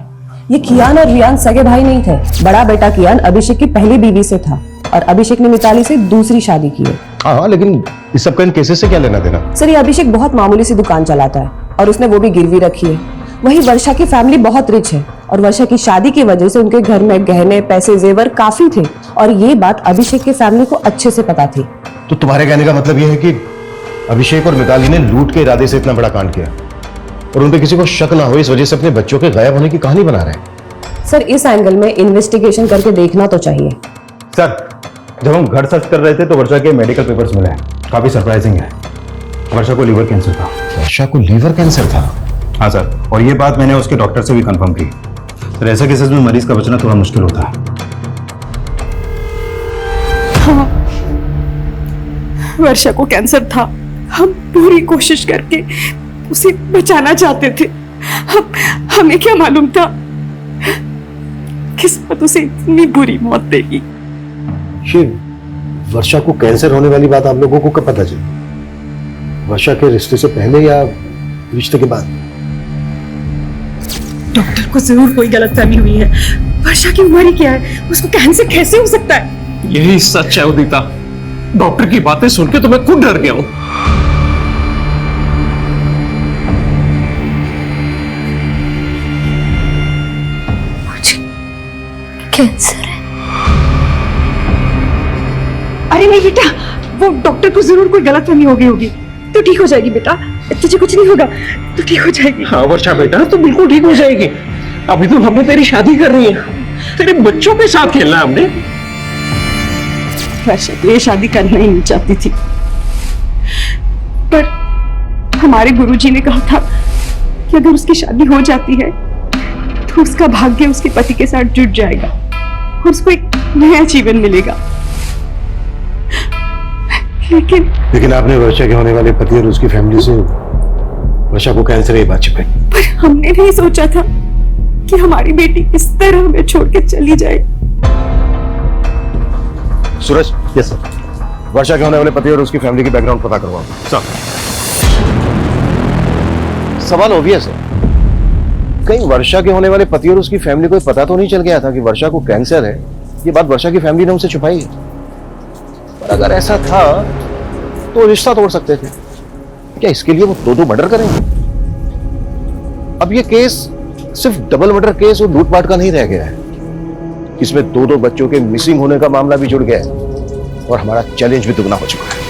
Speaker 5: ये कियान और रियान सगे भाई नहीं थे। बड़ा बेटा कियान अभिषेक की पहली बीवी से था और अभिषेक ने मिताली से दूसरी शादी की है।
Speaker 13: हाँ, लेकिन इस सब का इन केसेस से क्या लेना देना?
Speaker 5: सर ये अभिषेक बहुत मामूली सी दुकान चलाता है और उसने वो भी गिरवी रखी है। वही वर्षा की फैमिली बहुत रिच है और वर्षा की शादी की वजह से उनके घर में गहने पैसे जेवर काफी थे और ये बात अभिषेक की फैमिली को अच्छे से पता थी।
Speaker 13: तो तुम्हारे कहने का मतलब यह है कि अभिषेक और मिताली ने लूट के इरादे से इतना बड़ा कांड किया और उन पे किसी को शक ना हो इस वजह से अपने बच्चों के गायब होने की कहानी बना रहे हैं?
Speaker 5: सर इस एंगल में इन्वेस्टिगेशन करके देखना तो चाहिए।
Speaker 13: सर जब हम घर सर्च कर रहे थे तो वर्षा के मेडिकल पेपर्स मिले, काफी सरप्राइजिंग है। वर्षा को लीवर कैंसर था। वर्षा को लीवर कैंसर था? हाँ सर, और ये बात मैंने उसके डॉक्टर से भी कंफर्म की। सर ऐसे केसेस में मरीज का बचना थोड़ा मुश्किल होता है।
Speaker 11: हाँ, वर्षा को कैंसर था। हम पूरी कोशिश करके उसे बचाना चाहते थे। हमें क्या मालूम था किस्मत उसे इतनी बुरी मौत देगी।
Speaker 13: ये वर्षा को कैंसर होने वाली बात आप लोगों को कब पता चली? वर्षा के रिश्ते से पहले या रिश्ते के बाद?
Speaker 11: डॉक्टर को जरूर कोई गलतफहमी हुई है। वर्षा की उम्र ही क्या है, उसको कैंसर कैसे हो सकता है?
Speaker 12: यही सच है उदिता। डॉक्टर की बातें सुन के तो मैं खुद डर गया हूं।
Speaker 6: कैंसर है।
Speaker 11: अरे नहीं बेटा, वो डॉक्टर को जरूर कोई गलतफहमी हो गई होगी। तो ठीक हो जाएगी बेटा, तुझे कुछ नहीं होगा, तो ठीक हो जाएगी।
Speaker 12: हाँ वर्षा बेटा, तो बिल्कुल ठीक हो जाएगी। अभी तो हमने तेरी शादी कर रही है, तेरे बच्चों के साथ खेलना हमने।
Speaker 11: वर्षा तो ये शादी करना ही नहीं चाहती थी, पर हमारे गुरुजी ने कहा था कि अगर उसकी शादी हो जाती है तो उसका भाग्य उसके पति के साथ जुड़ जाएगा और उसको एक नया जीवन मिलेगा।
Speaker 13: लेकिन आपने वर्षा के होने वाले पति और उसकी फैमिली से वर्षा को कैंसर ही बात छिपाई।
Speaker 11: पर हमने नहीं सोचा था कि हमारी बेटी इस तरह हमें छोड़ के चली जाए।
Speaker 13: सूरज, यस सर, वर्षा के होने वाले पति और उसकी फैमिली की बैकग्राउंड पता करवाओ। सर, सवाल ऑब्वियस है, कहीं वर्षा के होने वाले पति और उसकी फैमिली को पता तो नहीं चल गया था कि वर्षा को कैंसर है? ये बात वर्षा की फैमिली ने उनसे छुपाई है। पर अगर ऐसा था तो रिश्ता तोड़ सकते थे क्या? इसके लिए वो दो मर्डर करेंगे? अब ये केस सिर्फ डबल मर्डर केस और लूटपाट का नहीं रह गया है, इसमें दो बच्चों के मिसिंग होने का मामला भी जुड़ गया है और हमारा चैलेंज भी दुगना हो चुका है।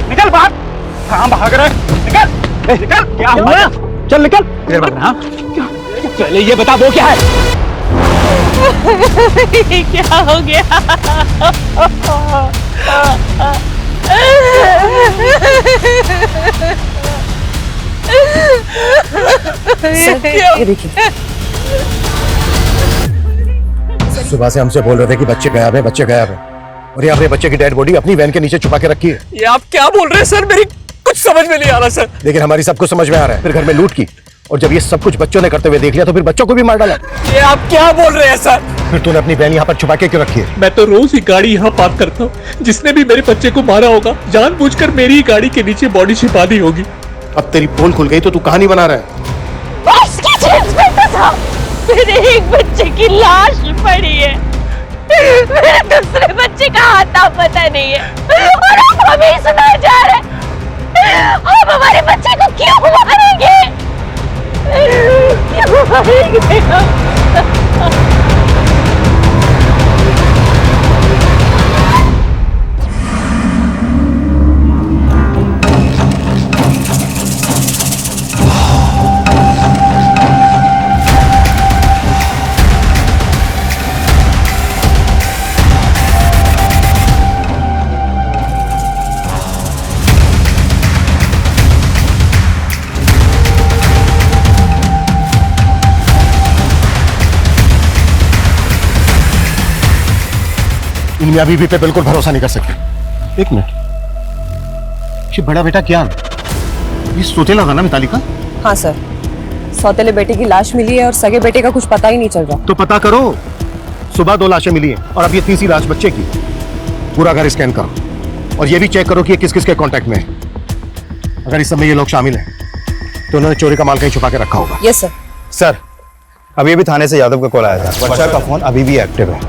Speaker 1: निकल बाहर। कहां भाग रहा है? निकल निकल। क्या हुआ? चल निकल। देर बात हाँ, पहले ये बता वो क्या है?
Speaker 2: क्या हो गया?
Speaker 13: ये देखिए, सुबह से हमसे बोल रहे थे कि बच्चे गायब है, बच्चे गायब है, और यहाँ पे बच्चे की डेड बॉडी अपनी वैन के नीचे छुपा के रखी है।
Speaker 14: ये आप क्या बोल रहे हैं सर? मेरी कुछ समझ में नहीं आ रहा सर।
Speaker 13: लेकिन हमारी सबको समझ में आ रहा है। फिर घर में लूट की, और जब ये सब कुछ बच्चों ने करते हुए देख लिया तो फिर बच्चों को भी मार डाला।
Speaker 14: ये आप क्या बोल रहे हैं सर?
Speaker 13: फिर तूने अपनी वैन यहाँ पर छुपा के क्यों रखी है?
Speaker 14: मैं तो रोज ही गाड़ी यहाँ पार्क करता हूँ। जिसने भी मेरे बच्चे को मारा होगा जानबूझकर मेरी ही गाड़ी के नीचे बॉडी छिपा दी होगी।
Speaker 13: अब तेरी पोल खुल गई तो तू कहानी बना रहा है।
Speaker 2: मेरे एक बच्चे की लाश पड़ी है, मेरे दूसरे बच्चे का आता पता नहीं है, और अब हमें सुनाया जा रहा है हम हमारे बच्चे को क्यों मारेंगे? क्यों मारेंगे?
Speaker 13: इन मियां बीवी पे बिल्कुल भरोसा नहीं कर सकते। एक मिनट, ये बड़ा बेटा क्या ये सौतेला था ना मिताली का?
Speaker 7: हाँ सर, सौतेले बेटे की लाश मिली है और सगे बेटे का कुछ पता ही नहीं चल रहा।
Speaker 13: तो पता करो। सुबह 2 लाशें मिली हैं और अब ये तीसरी लाश बच्चे की। पूरा घर स्कैन करो और ये भी चेक करो कि ये किस किस के कांटेक्ट में है। अगर इस समय ये लोग शामिल हैं तो उन्होंने चोरी का माल कहीं छुपा के रखा होगा।
Speaker 7: Yes sir.
Speaker 13: सर, अभी भी थाने से यादव का कॉल आया था। वर्षा का फोन अभी भी एक्टिव है,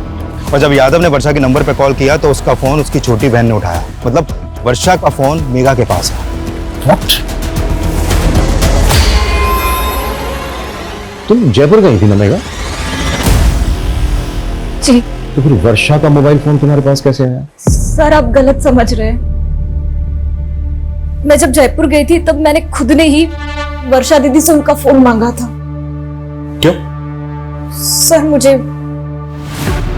Speaker 13: और जब यादव ने वर्षा के नंबर पे कॉल किया तो उसका फोन उसकी छोटी बहन ने उठाया। मतलब वर्षा का फोन मेघा के पास है। What? तुम जयपुर गई थी ना मेघा?
Speaker 7: जी।
Speaker 13: तो फिर वर्षा का मोबाइल फोन तुम्हारे पास कैसे आया?
Speaker 7: सर आप गलत समझ रहे हैं। मैं जब जयपुर गई थी तब मैंने खुद ने ही वर्षा दीदी से उनका फोन मांगा था।
Speaker 13: क्यों?
Speaker 7: सर मुझे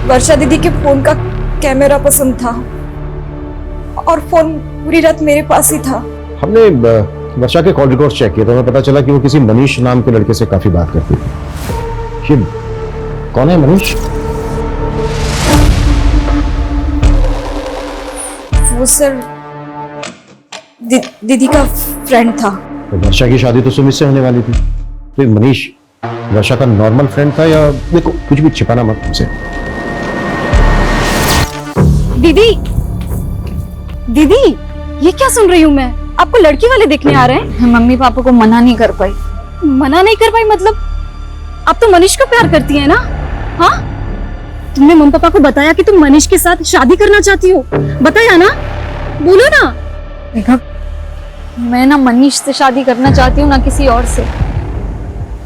Speaker 7: वर्षा दीदी के फोन का कैमरा पसंद था और फोन पूरी रात मेरे पास ही था।
Speaker 13: हमने वर्षा के कॉल रिकॉर्ड चेक किए तो हमें पता चला कि वो किसी मनीष नाम के लड़के से काफी बात करती थी। ये कौन है मनीष?
Speaker 7: वो सर दीदी का फ्रेंड था।
Speaker 13: तो वर्षा की शादी तो सुमित से होने वाली थी, तो ये मनीष वर्षा का नॉर्मल फ्रेंड था या? देखो कुछ भी छिपाना मत हमसे।
Speaker 6: दीदी दीदी ये क्या सुन रही हूँ मैं? आपको लड़की वाले देखने आ रहे हैं?
Speaker 2: मम्मी पापा को मना नहीं कर पाई।
Speaker 6: मना नहीं कर पाई मतलब? आप तो मनीष को प्यार करती है ना? हाँ तुमने मम्मी पापा को बताया कि तुम मनीष के साथ शादी करना चाहती हो? बताया ना? बोलो ना।
Speaker 10: देखा, मैं ना मनीष से शादी करना चाहती हूँ, ना किसी और से।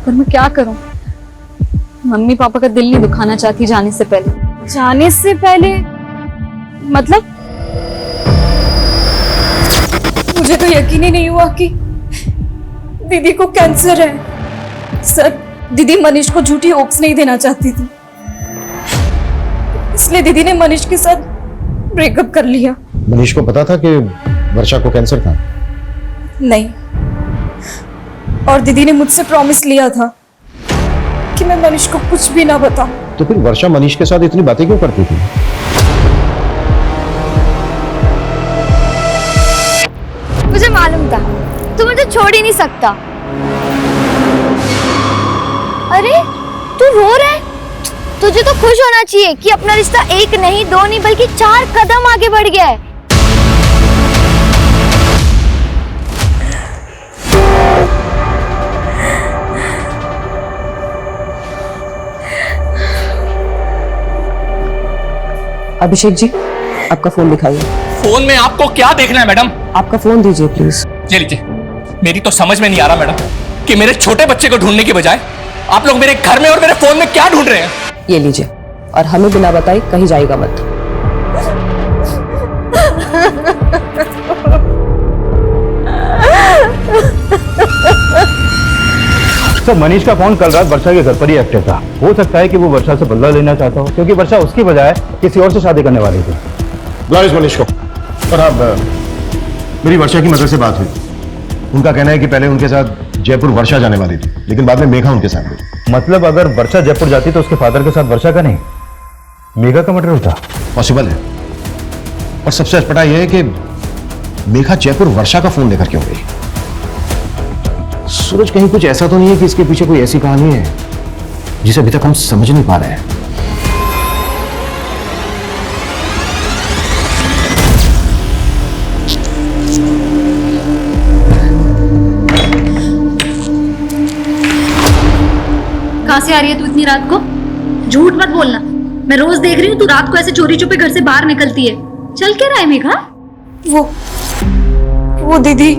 Speaker 10: पर मैं क्या करूँ? मम्मी पापा का दिल नहीं दुखाना चाहती जाने से पहले।
Speaker 6: जाने से पहले मतलब?
Speaker 10: मुझे तो यकीन ही नहीं हुआ कि दीदी को कैंसर है। सर, दीदी मनीष को झूठी होप्स नहीं देना चाहती थी, इसलिए दीदी ने मनीष के साथ ब्रेकअप कर लिया।
Speaker 13: मनीष को पता था कि वर्षा को कैंसर था?
Speaker 10: नहीं, और दीदी ने मुझसे प्रॉमिस लिया था कि मैं मनीष को कुछ भी ना बताऊं।
Speaker 13: तो फिर वर्षा मनीष के साथ इतनी बातें क्यों करती थी?
Speaker 6: मुझे मालूम था तू मुझे छोड़ ही नहीं सकता। अरे तू रो रहा है? तुझे तो खुश होना चाहिए कि अपना रिश्ता एक नहीं, दो नहीं, बल्कि 4 कदम आगे बढ़ गया है।
Speaker 8: अभिषेक जी, आपका फोन दिखाइए।
Speaker 14: फोन में आपको क्या देखना है मैडम?
Speaker 8: आपका फोन दीजिए प्लीज।
Speaker 14: ये लीजिए। मेरी तो समझ में नहीं आ रहा मैडम कि मेरे छोटे बच्चे को ढूंढने की बजाय आप लोग मेरे घर में और मेरे फोन में क्या ढूंढ रहे हैं?
Speaker 8: ये लीजिए, और हमें बिना बताए कहीं जाएगा मत।
Speaker 13: सर, मनीष का फोन कल रात वर्षा के घर पर ही एक्टिव था। हो सकता है कि वो वर्षा से बदला लेना चाहता हो, क्योंकि वर्षा उसकी बजाय किसी और से शादी करने वाली थी। बुलाओ इस मनीष को। और अब मेरी वर्षा की मदद से बात हुई। उनका कहना है कि पहले उनके साथ जयपुर वर्षा जाने वाली थी, लेकिन बाद में मेघा उनके साथ गई। मतलब अगर वर्षा जयपुर जाती तो उसके फादर के साथ वर्षा का नहीं, मेघा का मर्डर होता। पॉसिबल है। और सबसे अटपटा यह है कि मेघा जयपुर वर्षा का फोन लेकर क्यों गई? सूरज, कहीं कुछ ऐसा तो नहीं है कि इसके पीछे कोई ऐसी कहानी है जिसे अभी तक हम समझ नहीं पा रहे हैं?
Speaker 6: कहाँ से आ रही है तू इतनी रात को? झूठ मत बोलना। मैं रोज देख रही हूँ तू रात को ऐसे चोरी छुपे घर से बाहर निकलती है। चल क्या रहा है मेघा?
Speaker 10: वो दीदी,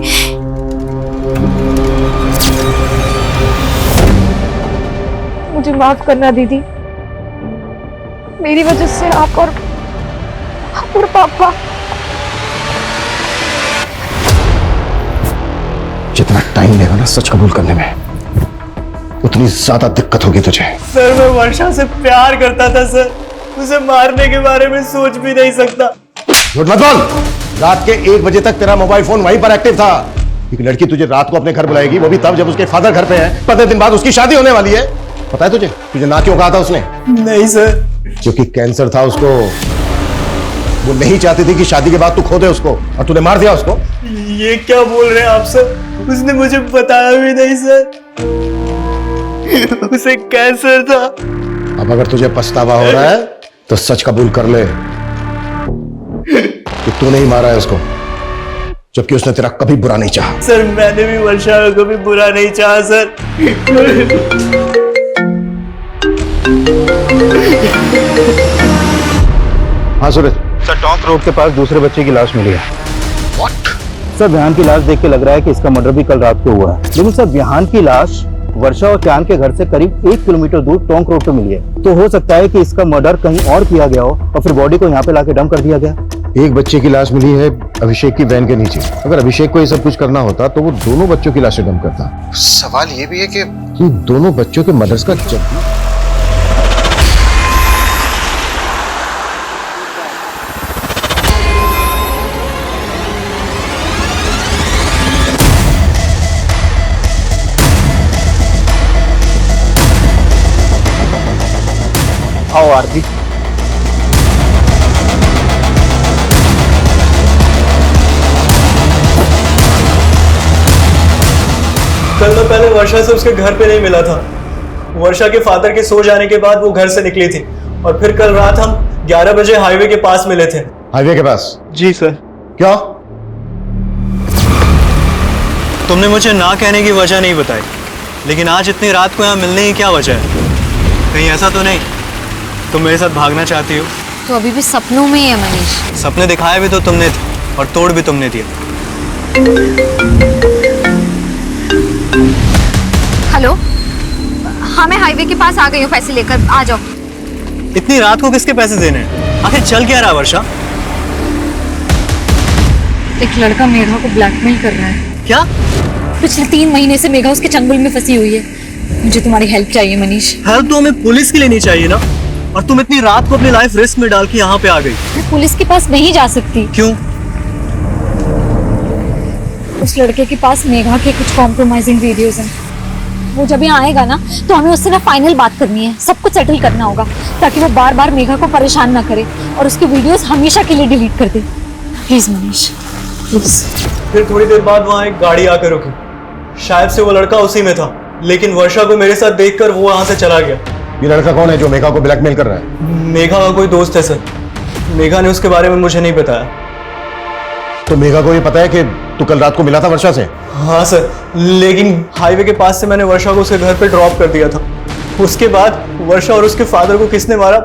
Speaker 10: मुझे माफ करना दीदी। मेरी वजह से आप और पापा।
Speaker 13: जितना टाइम लेगा ना सच कबूल करने में, उतनी ज्यादा दिक्कत होगी तुझे।
Speaker 5: सर, मैं वर्षा से प्यार करता था सर। उसे मारने के बारे में सोच भी नहीं सकता।
Speaker 13: झूठ मत बोल। रात के 1 बजे तक तेरा मोबाइल फोन वहीं पर एक्टिव था। एक लड़की तुझे रात को अपने घर बुलाएगी, वो भी तब जब उसके फादर घर पे है। 15 दिन बाद उसकी शादी होने वाली है। पता है तुझे ना क्यों कहा था उसने?
Speaker 5: नहीं सर।
Speaker 13: क्योंकि कैंसर था उसको। वो नहीं चाहती थी कि शादी के बाद तू खो दे उसको, और तूने मार दिया उसको।
Speaker 5: ये क्या बोल रहे हैं आप सर? उसने मुझे बताया भी नहीं सर। उसे कैंसर था।
Speaker 13: अब अगर तुझे पछतावा हो रहा है तो सच कबूल कर ले कि तूने ही मारा है उसको, जबकि उसने तेरा कभी बुरा नहीं चाहा।
Speaker 5: सर, मैंने भी वर्षा का कभी बुरा नहीं चाहा सर।
Speaker 13: हाँ सूरज सर, टॉन्क रोड के पास दूसरे बच्चे की लाश मिली है। What? सर, विहान की लाश देख के लग रहा है कि इसका मर्डर भी कल रात को हुआ है। लेकिन सर, विहान की लाश वर्षा और चांद के घर से करीब 1 किलोमीटर दूर टोंक रोड पे मिली है। तो हो सकता है कि इसका मर्डर कहीं और किया गया हो और फिर बॉडी को यहाँ पे लाके डंप कर दिया गया। एक बच्चे की लाश मिली है अभिषेक की वैन के नीचे। अगर अभिषेक को ये सब कुछ करना होता तो वो दोनों बच्चों की लाशें डंप करता।
Speaker 9: सवाल ये भी है कि
Speaker 13: दोनों बच्चों के मदर्स का
Speaker 5: आओ आरती। कल मैं पहले वर्षा से उसके घर पे नहीं मिला था। वर्षा के फादर के सो जाने के बाद वो घर से निकली थी, और फिर कल रात हम 11 बजे हाईवे के पास मिले थे।
Speaker 13: हाईवे के पास?
Speaker 5: जी सर।
Speaker 13: क्या?
Speaker 5: तुमने मुझे ना कहने की वजह नहीं बताई, लेकिन आज इतनी रात को यहाँ मिलने की क्या वजह है? कहीं ऐसा तो नहीं
Speaker 15: तुम मेरे साथ भागना चाहती हो?
Speaker 6: तो अभी भी सपनों में ही है मनीष।
Speaker 15: सपने दिखाए भी तो तुमने थे और तोड़ भी तुमने दिया।
Speaker 6: हेलो, हाँ मैं हाईवे के पास आ गई हूँ, पैसे लेकर आ जाओ।
Speaker 15: इतनी रात को किसके पैसे देने हैं? आखिर चल क्या रहा वर्षा?
Speaker 6: एक लड़का मेघा को ब्लैकमेल कर रहा है।
Speaker 15: क्या?
Speaker 6: पिछले 3 महीने से मेघा उसके चंगुल में फंसी हुई है। मुझे तुम्हारी हेल्प चाहिए मनीष।
Speaker 15: हेल्प तो हमें पुलिस की लेनी चाहिए ना, और तुम इतनी रात को अपनी लाइफ रिस्क में डाल के यहाँ पे आ गई।
Speaker 6: मैं पुलिस के पास नहीं जा सकती।
Speaker 15: क्यों?
Speaker 6: उस लड़के के पास मेघा के कुछ कॉम्प्रोमाइजिंग वीडियोस हैं। वो जब यहाँ आएगा ना तो हमें उससे ना फाइनल बात करनी है, सब कुछ सेटल करना होगा ताकि वो बार बार मेघा को परेशान ना करे और उसके वीडियोस हमेशा के लिए डिलीट कर दे। Please Manish, please.
Speaker 15: फिर थोड़ी देर बाद वहाँ एक गाड़ी आकर रुकी। शायद से वो लड़का उसी में था, लेकिन वर्षा को मेरे साथ देखकर वो वहाँ से चला गया।
Speaker 13: ये लड़का कौन है जो मेघा को ब्लैकमेल कर रहा है?
Speaker 15: मेघा का कोई दोस्त है सर। मेघा ने उसके बारे में मुझे नहीं बताया।
Speaker 13: तो मेघा को ये पता है कि तू कल रात को मिला था वर्षा से?
Speaker 15: हाँ सर, लेकिन हाईवे के पास से मैंने वर्षा को उसके घर पे ड्रॉप कर दिया था। उसके बाद वर्षा और उसके फादर को किसने मारा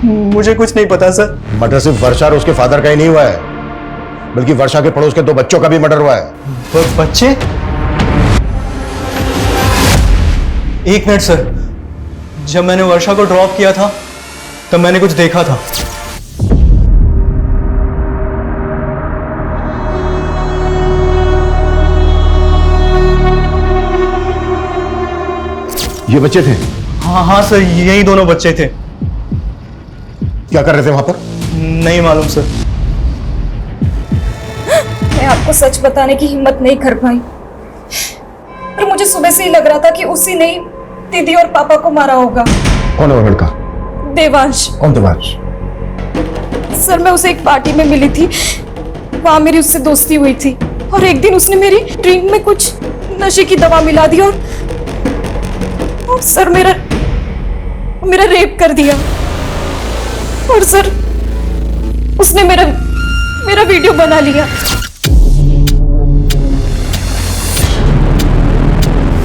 Speaker 15: मुझे कुछ नहीं पता सर।
Speaker 13: मर्डर सिर्फ वर्षा और उसके फादर का ही नहीं हुआ है, बल्कि वर्षा के पड़ोस के 2 बच्चों का भी मर्डर हुआ है।
Speaker 15: बच्चे? एक मिनट सर, जब मैंने वर्षा को ड्रॉप किया था तब मैंने कुछ देखा था।
Speaker 13: ये बच्चे थे?
Speaker 15: हाँ सर, यही दोनों बच्चे थे।
Speaker 13: क्या कर रहे थे वहां पर?
Speaker 15: नहीं मालूम सर।
Speaker 11: मैं आपको सच बताने की हिम्मत नहीं कर पाई, पर मुझे सुबह से ही लग रहा था कि उसी ने दीदी और पापा को मारा होगा।
Speaker 13: कौन है वो लड़का?
Speaker 11: देवांश।
Speaker 13: कौन देवांश?
Speaker 11: सर मैं उसे एक पार्टी में मिली थी, वहां मेरी उससे दोस्ती हुई थी और एक दिन उसने मेरी ड्रिंक में कुछ नशे की दवा मिला दी और सर मेरा रेप कर दिया। और सर उसने मेरा वीडियो बना लिया।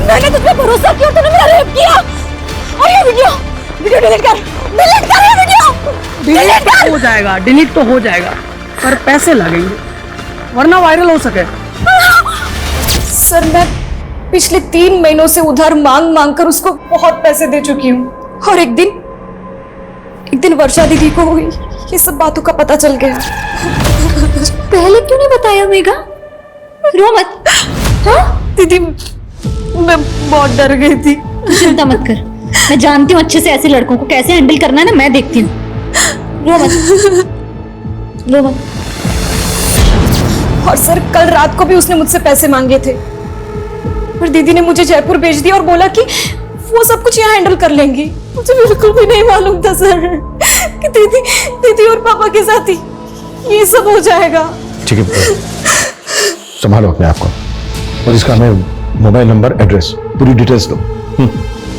Speaker 11: मैंने तुझ पे भरोसा किया, तूने मेरा रेप किया। और ये वीडियो डिलीट कर ये वीडियो।
Speaker 5: डिलीट हो जाएगा, डिलीट तो हो जाएगा, पर पैसे लगेंगे वरना वायरल हो सके।
Speaker 11: सर मैं पिछले 3 महीनों से उधार मांग कर उसको बहुत पैसे दे चुकी हूँ और एक दिन वर्षा दीदी को ये सब बातों का पता चल गया।
Speaker 6: पहले क्यों नहीं बताया मेघा? रो मत।
Speaker 11: हाँ दीदी, मैं बहुत डर गई थी।
Speaker 6: चिंता मत कर, मैं जानती हूँ अच्छे से ऐसे लड़कों को कैसे हैंडल करना है ना, मैं देखती हूँ। रो मत।
Speaker 11: और सर कल रात को भी उसने मुझसे पैसे मांगे थे और दीदी ने मुझे जयपुर भेज दिया और बोला कि वो सब कुछ यहाँ हैंडल कर लेंगी। मुझे बिल्कुल भी नहीं मालूम था सर कि दीदी और पापा के साथ ही ये सब हो जाएगा।
Speaker 13: ठीक है, संभालो अपने आप को और इसका हमें मोबाइल नंबर, एड्रेस, पूरी डिटेल्स दो।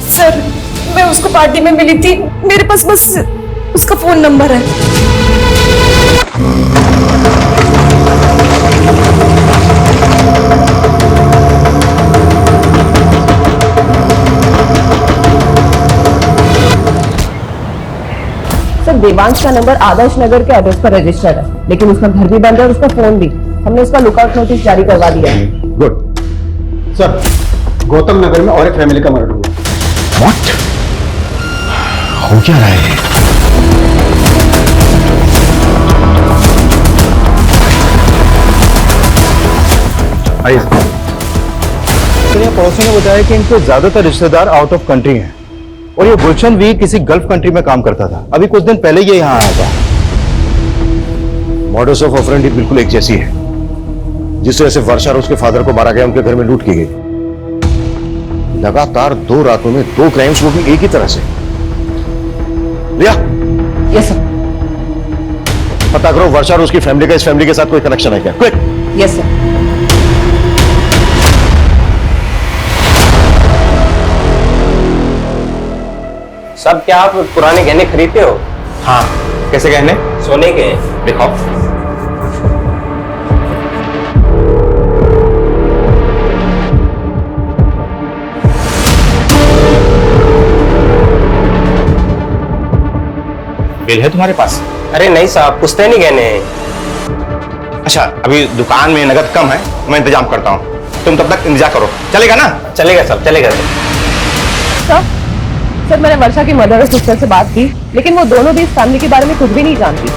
Speaker 11: सर मैं उसको पार्टी में मिली थी, मेरे पास बस उसका फोन नंबर है।
Speaker 8: सर देवांश का नंबर आदर्श नगर के एड्रेस पर रजिस्टर्ड है, लेकिन उसका घर भी बंद है और उसका फोन भी। हमने उसका लुकआउट नोटिस जारी करवा दिया है।
Speaker 13: गुड सर, गौतम नगर में और एक फैमिली का मर्डर हुआ। व्हाट? हो क्या रहा है? आइए।
Speaker 4: तो ये पड़ोसी ने बताया कि इनके ज्यादातर रिश्तेदार आउट ऑफ कंट्री हैं और ये गुलशन भी किसी गल्फ कंट्री में काम करता था। अभी कुछ दिन पहले ये यहाँ आया था।
Speaker 13: मॉडस ऑफ ऑपरेंडी बिल्कुल एक जैसी है। जिस तरह से वर्षा और उसके फादर को मारा गया, उनके घर में लूट की गई। लगातार 2 रातों में 2 क्राइम्स, वो भी एक ही तरह से। रिया,
Speaker 8: यस सर।
Speaker 13: पता करो वर्षा और उसकी फैमिली का इस फैमिली के साथ कोई कनेक्शन है क्या? क्विक।
Speaker 8: Yes sir.
Speaker 12: सब क्या आप पुराने गहने खरीदते हो?
Speaker 15: हाँ। कैसे गहने?
Speaker 12: सोने के।
Speaker 15: दिखाओ।
Speaker 13: मोबाइल है तुम्हारे पास?
Speaker 16: अरे नहीं साहब, पुश्ते नहीं गहने हैं।
Speaker 13: अच्छा, अभी दुकान में नगद कम है, मैं इंतजाम करता हूँ, तुम तब तक इंतजार करो, चलेगा ना?
Speaker 16: चलेगा साहब, चलेगा सर।
Speaker 8: सर मैंने वर्षा की मदर और सिस्टर से बात की, लेकिन वो दोनों भी इस फैमिली के बारे में कुछ भी नहीं जानती।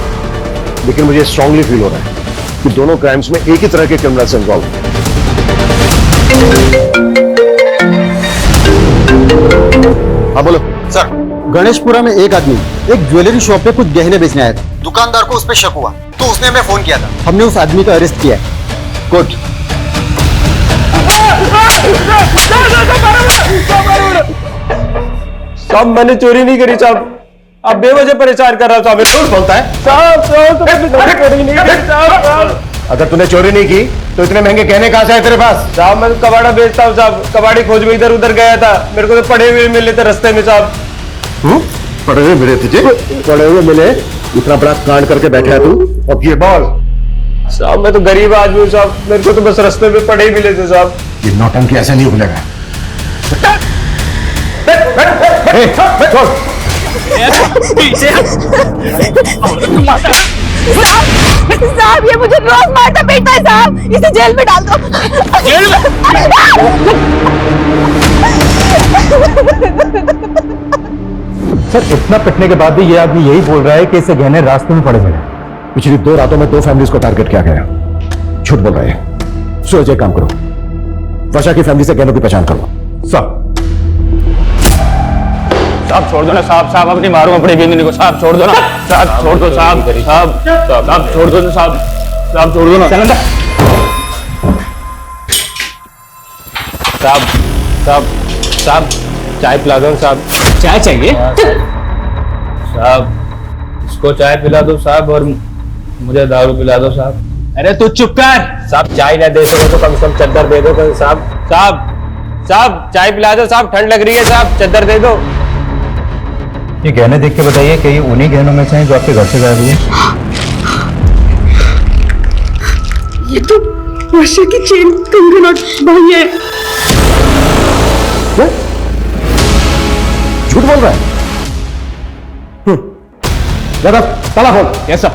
Speaker 17: लेकिन मुझे स्ट्रांगली फील हो रहा है कि दोनों क्राइम्स में एक ही तरह के क्रिमिनल्स इन्वॉल्व हैं।
Speaker 13: हाँ बोलो
Speaker 17: सर, गणेशपुरा में एक आदमी एक ज्वेलरी शॉप पे कुछ गहने बेचने आया था। दुकानदार को उस पर शक हुआ तो उसने हमें फोन किया था। हमने उस आदमी को अरेस्ट किया है। गुड।
Speaker 12: साहब मैंने चोरी नहीं करी साहब, आप बेवजह परेशान कर रहा हो साहब।
Speaker 17: झूठ बोलता है
Speaker 12: साहब चोरी नहीं करी साहब।
Speaker 17: अगर तूने चोरी नहीं की तो इतने महंगे गहने कहां से आए तेरे पास?
Speaker 12: साहब मैं कबाड़ा बेचता हूँ साहब, कबाड़ी खोज में इधर उधर गया था, मेरे को तो पड़े हुए मिले थे रास्ते में साहब।
Speaker 17: पड़े हुए मिले तुझे? पड़े हुए मिले? इतना बड़ा कांड करके बैठा है तू, और ये बोल।
Speaker 12: साहब मैं तो गरीब आदमी हूँ साहब, मेरे को तो बस रास्ते में पड़े ही मिले थे साहब।
Speaker 17: ये नौटंकी ऐसे नहीं भूलेगा।
Speaker 2: साहब ये मुझे रोज मारता पीटता है साहब, इसे जेल में डाल दो। जेल में?
Speaker 13: सर, इतना पिटने के बाद भी ये आदमी यही बोल रहा है कि इसे गहने रास्ते में पड़े मिले।
Speaker 17: पिछली 2 रातों में 2 फैमिलीज को टारगेट किया गया। झूठ बोल रहे हैं। सूरज एक काम करो, वर्षा की फैमिली से गहनों की पहचान करो।
Speaker 13: साहब छोड़ दो ना साहब, साहब अब नहीं मारूंगा अपनी बीवी को, साहब छोड़ दो ना, साहब छोड़ दो साहब, साहब साहब छोड़ दो ना साहब, साहब छोड़ दो ना साहब, साहब साहब चाय पिला दो साहब। चाय चाहिए साहब? इसको चाय पिला दो साहब और मुझे दारू पिला दो साहब। अरे तू चुप कर साहब, चाय ना दे सको तो कम से कम चद्दर दे दो साहब। साहब साहब चाय पिला दो साहब, ठंड लग रही है साहब, चद्दर दे दो। ये गहने देख के बताइए कि ये उन्हीं गहनों में से हैं जो आपके घर से गायब हुए?
Speaker 11: ये तो वर्षा की चेन कंगन और भाई है।
Speaker 17: झूठ बोल रहा है। दादा ताला खोल।
Speaker 13: कैसा?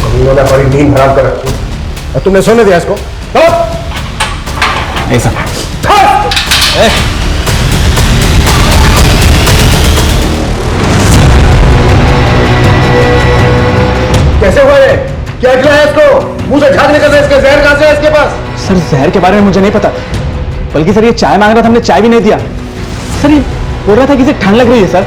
Speaker 17: उन्होंने हमारी नींद खराब कर रखी और तुमने सोने दिया इसको?
Speaker 13: ऐसा
Speaker 17: कैसे हुआ ये? क्या खिलाया इसको? मुंह से झाग निकल रहा है इसके, जहर कहां से है इसके पास?
Speaker 13: सर जहर के बारे में मुझे नहीं पता, बल्कि सर ये चाय मांग रहा था, हमने चाय भी नहीं दिया। सर ये बोल रहा था कि इसे ठंड लग रही है। सर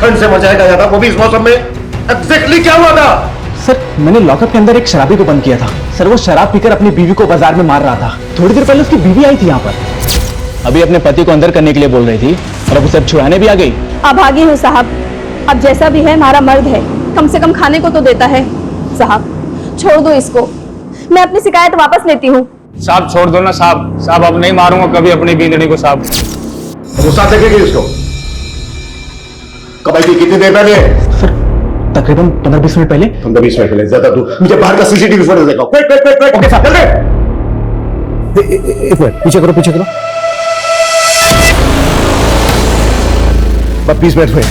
Speaker 17: ठंड से मचाएगा ज्यादा, वो भी इस मौसम में? एग्जैक्टली क्या हुआ था?
Speaker 13: सर मैंने लॉकअप के अंदर एक शराबी को बंद किया था। सर वो शराब पीकर अपनी बीवी को बाजार में मार रहा था। थोड़ी देर पहले उसकी बीवी आई थी यहाँ पर, अभी अपने पति को अंदर करने के लिए बोल रही थी और अब उसे अब छुड़ाने भी आ गई।
Speaker 2: अभागी हूँ साहब, अब जैसा भी है हमारा मर्द है, कम से कम खाने को तो देता है। साहब छोड़ दो इसको, मैं अपनी शिकायत वापस लेती हूँ।
Speaker 13: साहब छोड़ दो ना साहब, साहब अब नहीं मारूंगा कभी अपनी बींदड़ी को साहब।
Speaker 17: गुस्सा देखेगी इसको? कब आई थी, कितनी देर पहले?
Speaker 13: सर तकरीबन 15-20 मिनट पहले।
Speaker 17: 15-20 मिनट पहले? ज्यादा दूर मुझे बाहर का सीसीटीवी फुटेज देखो। वेट ओके साहब, जल्दी। एक मिनट पीछे करो, पीछे करो। 20 मिनट में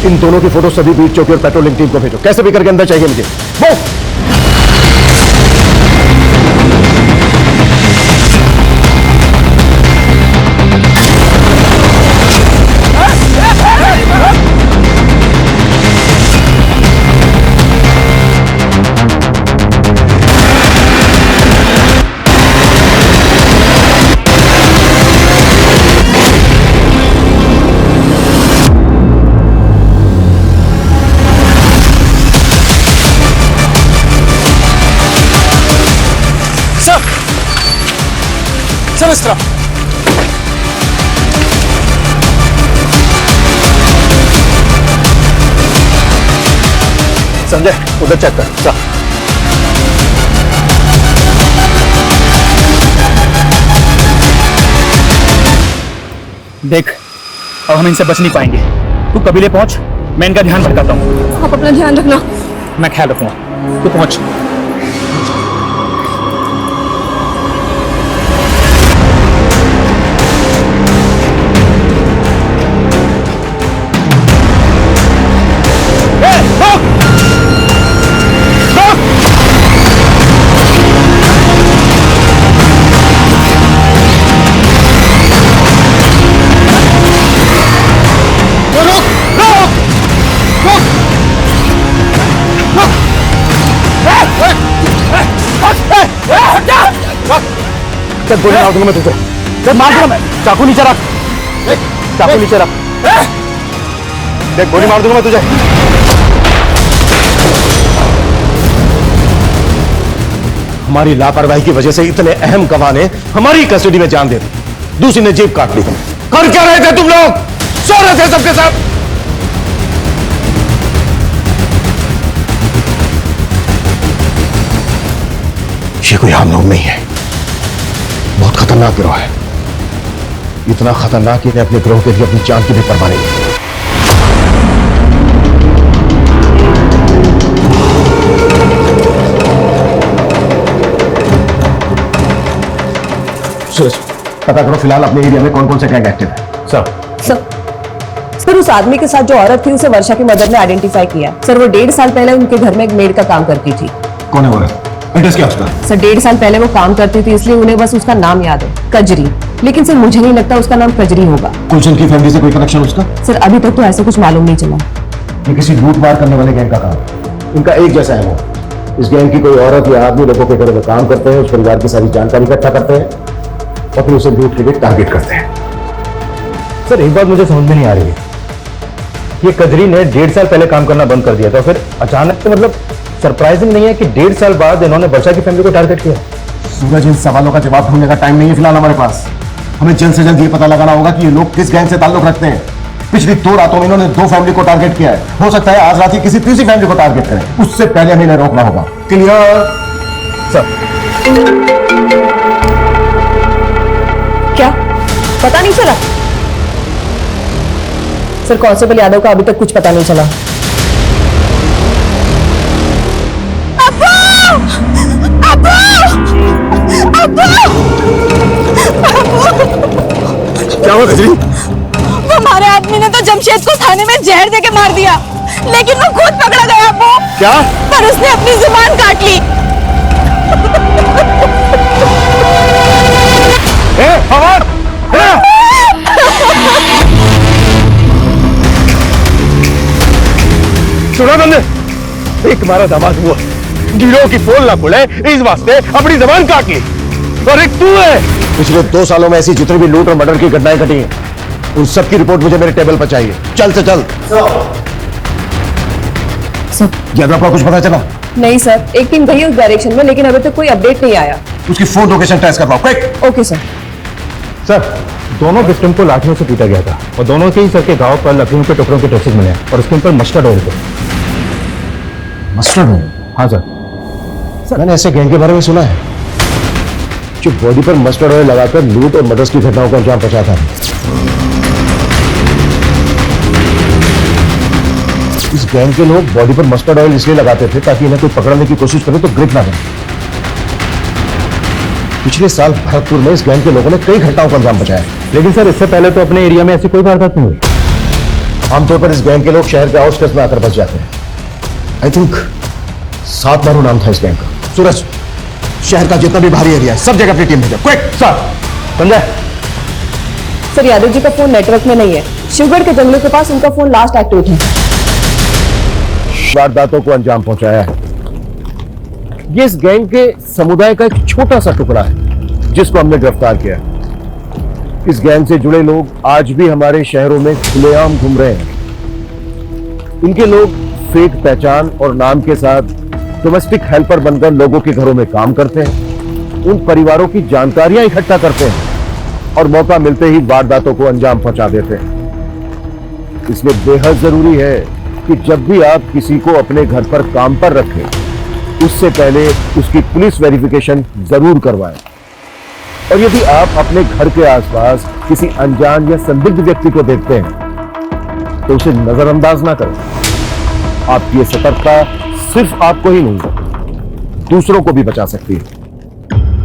Speaker 17: इन दोनों की फोटो सभी बीट चौकी और पेट्रोलिंग टीम को भेजो। कैसे भी करके अंदर चाहिए मुझे।
Speaker 14: सर इस तरह
Speaker 17: संजय उधर चेक कर। चल
Speaker 13: देख अब हम इनसे बच नहीं पाएंगे, तू कबीले पहुंच, मैं इनका ध्यान भटकाता हूँ।
Speaker 2: आप अपना ध्यान रखना।
Speaker 13: मैं ख्याल रखूंगा, तू पहुंच। चल गोली मार दूंगा मैं तुझे। चल मार दूंगा मैं। चाकू नीचे रख, चाकू नीचे रख। देख गोली मार दूंगा मैं तुझे। हमारी लापरवाही की वजह से इतने अहम गवाह ने हमारी कस्टडी में जान दे दी, दूसरी ने जेब काट ली। कर क्या रहे थे तुम लोग? सो रहे थे सबके साथ। ये कोई आम लोग नहीं है, बहुत खतरनाक गिरोह है। इतना खतरनाक कि अपने गिरोह के लिए अपनी जान की भी परवाह नहीं है। सूरज, पता करो फिलहाल अपने एरिया में कौन कौन से गैंग एक्टिव है।
Speaker 8: सर उस आदमी के साथ जो औरत थी उसे वर्षा की मदर ने आइडेंटिफाई किया। सर वो 1.5 साल पहले उनके घर में एक मेड का काम करती थी।
Speaker 13: कौन है वो? एड्रेस क्या उसका?
Speaker 8: सर 1.5 साल पहले वो काम करती थी, इसलिए उन्हें बस उसका नाम याद है, कजरी। लेकिन सर मुझे नहीं लगता उसका नाम कजरी होगा।
Speaker 13: गुलशन की फैमिली से कोई कनेक्शन उसका?
Speaker 8: सर अभी तक तो ऐसा कुछ मालूम नहीं चला।
Speaker 13: ये किसी लूट मार करने वाले गैंग का काम है। इनका एक जैसा है वो। इस गैंग की कोई औरत या आदमी लोगों के घरों में काम करते हैं, उस परिवार की सारी जानकारी इकट्ठा करते हैं और फिर उसे लूट के लिए टारगेट करते हैं। सर एक बात मुझे समझ में नहीं आ रही है, ये कजरी ने 1.5 साल पहले काम करना बंद कर दिया था, फिर अचानक से मतलब सरप्राइजिंग नहीं है कि 1.5 साल बाद इन्होंने वर्षा की फैमिली को टारगेट किया। सूरज, इन सवालों का जवाब ढूंढने का टाइम नहीं है फिलहाल हमारे पास। हमें जल्द से जल्द ये पता लगाना होगा कि ये लोग किस गैंग से ताल्लुक रखते हैं। पिछली 2 रातों में इन्होंने 2 फैमिली को टारगेट किया है, हो सकता है आज रात ही किसी तीसरी फैमिली को टारगेट करें। उससे पहले हमें इन्हें रोकना होगा। Clear sir?
Speaker 8: क्या पता नहीं चला? सर कांस्टेबल यादव का अभी तक कुछ पता नहीं चला।
Speaker 13: क्या हुआ कजरी?
Speaker 2: हमारे आदमी ने तो जमशेद को थाने में जहर देके मार दिया, लेकिन वो खुद पकड़ा गया अब्बू।
Speaker 13: क्या?
Speaker 2: पर उसने अपनी जुबान काट ली।
Speaker 13: सुना तुमने? एक हमारा दामाद हुआ, गिरोह की पोल ना खुले इस वास्ते अपनी जबान काट ली। और एक तू है। पिछले 2 सालों में ऐसी जितनी भी लूट और मर्डर की घटनाएं घटी हैं, उन सब की रिपोर्ट मुझे मेरे टेबल पर चाहिए। चल से चल। यादव का कुछ पता चला?
Speaker 8: नहीं सर, एक टीम गई उस डायरेक्शन में, लेकिन अभी तक कोई अपडेट नहीं आया।
Speaker 13: उसकी फोन लोकेशन ट्रेस करवाओ क्विक।
Speaker 8: Okay sir.
Speaker 13: सर दोनों विक्टिम को लाठियों से पीटा गया था और दोनों के ही सर के घाव पर लकड़ियों के टुकड़ों के ट्रेसेस मिले और उसके ऊपर मस्टर्ड ऑयल थे। Mustard oil? हाँ सर। मैंने ऐसे गैंग के बारे में सुना है जो बॉडी पर मस्टर्ड ऑयल लगाकर लूट और मर्डर्स की घटनाओं को अंजाम पहुंचाता है। इस गैंग के लोग बॉडी पर मस्टर्ड ऑयल इसलिए लगाते थे ताकि इन्हें कोई पकड़ने की कोशिश करे तो ग्रिप ना बने। पिछले साल भरतपुर में इस गैंग के लोगों ने कई घटनाओं को अंजाम पहुंचाया, लेकिन सर इससे पहले तो अपने एरिया में ऐसी कोई वारदात नहीं हुई। आमतौर पर इस गैंग के लोग शहर के आउटस्कर्ट्स में आकर बच जाते हैं। आई थिंक 7 बारू नाम था इस गैंग का। सूरज, शहर का जितना भी भारी एरिया है सब जगह अपनी टीम भेजो quick. Sir Sanjay.
Speaker 8: Sir Yadav ji का फोन नेटवर्क में नहीं है। शिवगढ़ के जंगलों के पास उनका फोन लास्ट एक्टिव है।
Speaker 13: वारदातों को अंजाम पहुंचाया है। ये इस गैंग के समुदाय का एक छोटा सा टुकड़ा है जिसको हमने गिरफ्तार किया है। इस गैंग से जुड़े लोग आज भी हमारे शहरों में खुलेआम घूम रहे हैं। इनके लोग फेक पहचान और नाम के साथ डोमेस्टिक हेल्पर बनकर लोगों के घरों में काम करते हैं, उन परिवारों की जानकारियां इकट्ठा करते हैं और मौका मिलते ही वारदातों को अंजाम पहुंचा देते हैं। इसलिए बेहद जरूरी है कि जब भी आप किसी को अपने घर पर काम पर रखें, उससे पहले उसकी पुलिस वेरिफिकेशन जरूर करवाएं। और यदि आप अपने घर के आसपास किसी अनजान या संदिग्ध व्यक्ति को देखते हैं तो उसे नजरअंदाज ना करें। आपकी ये सतर्कता सिर्फ आपको ही नहीं दूसरों को भी बचा सकती है।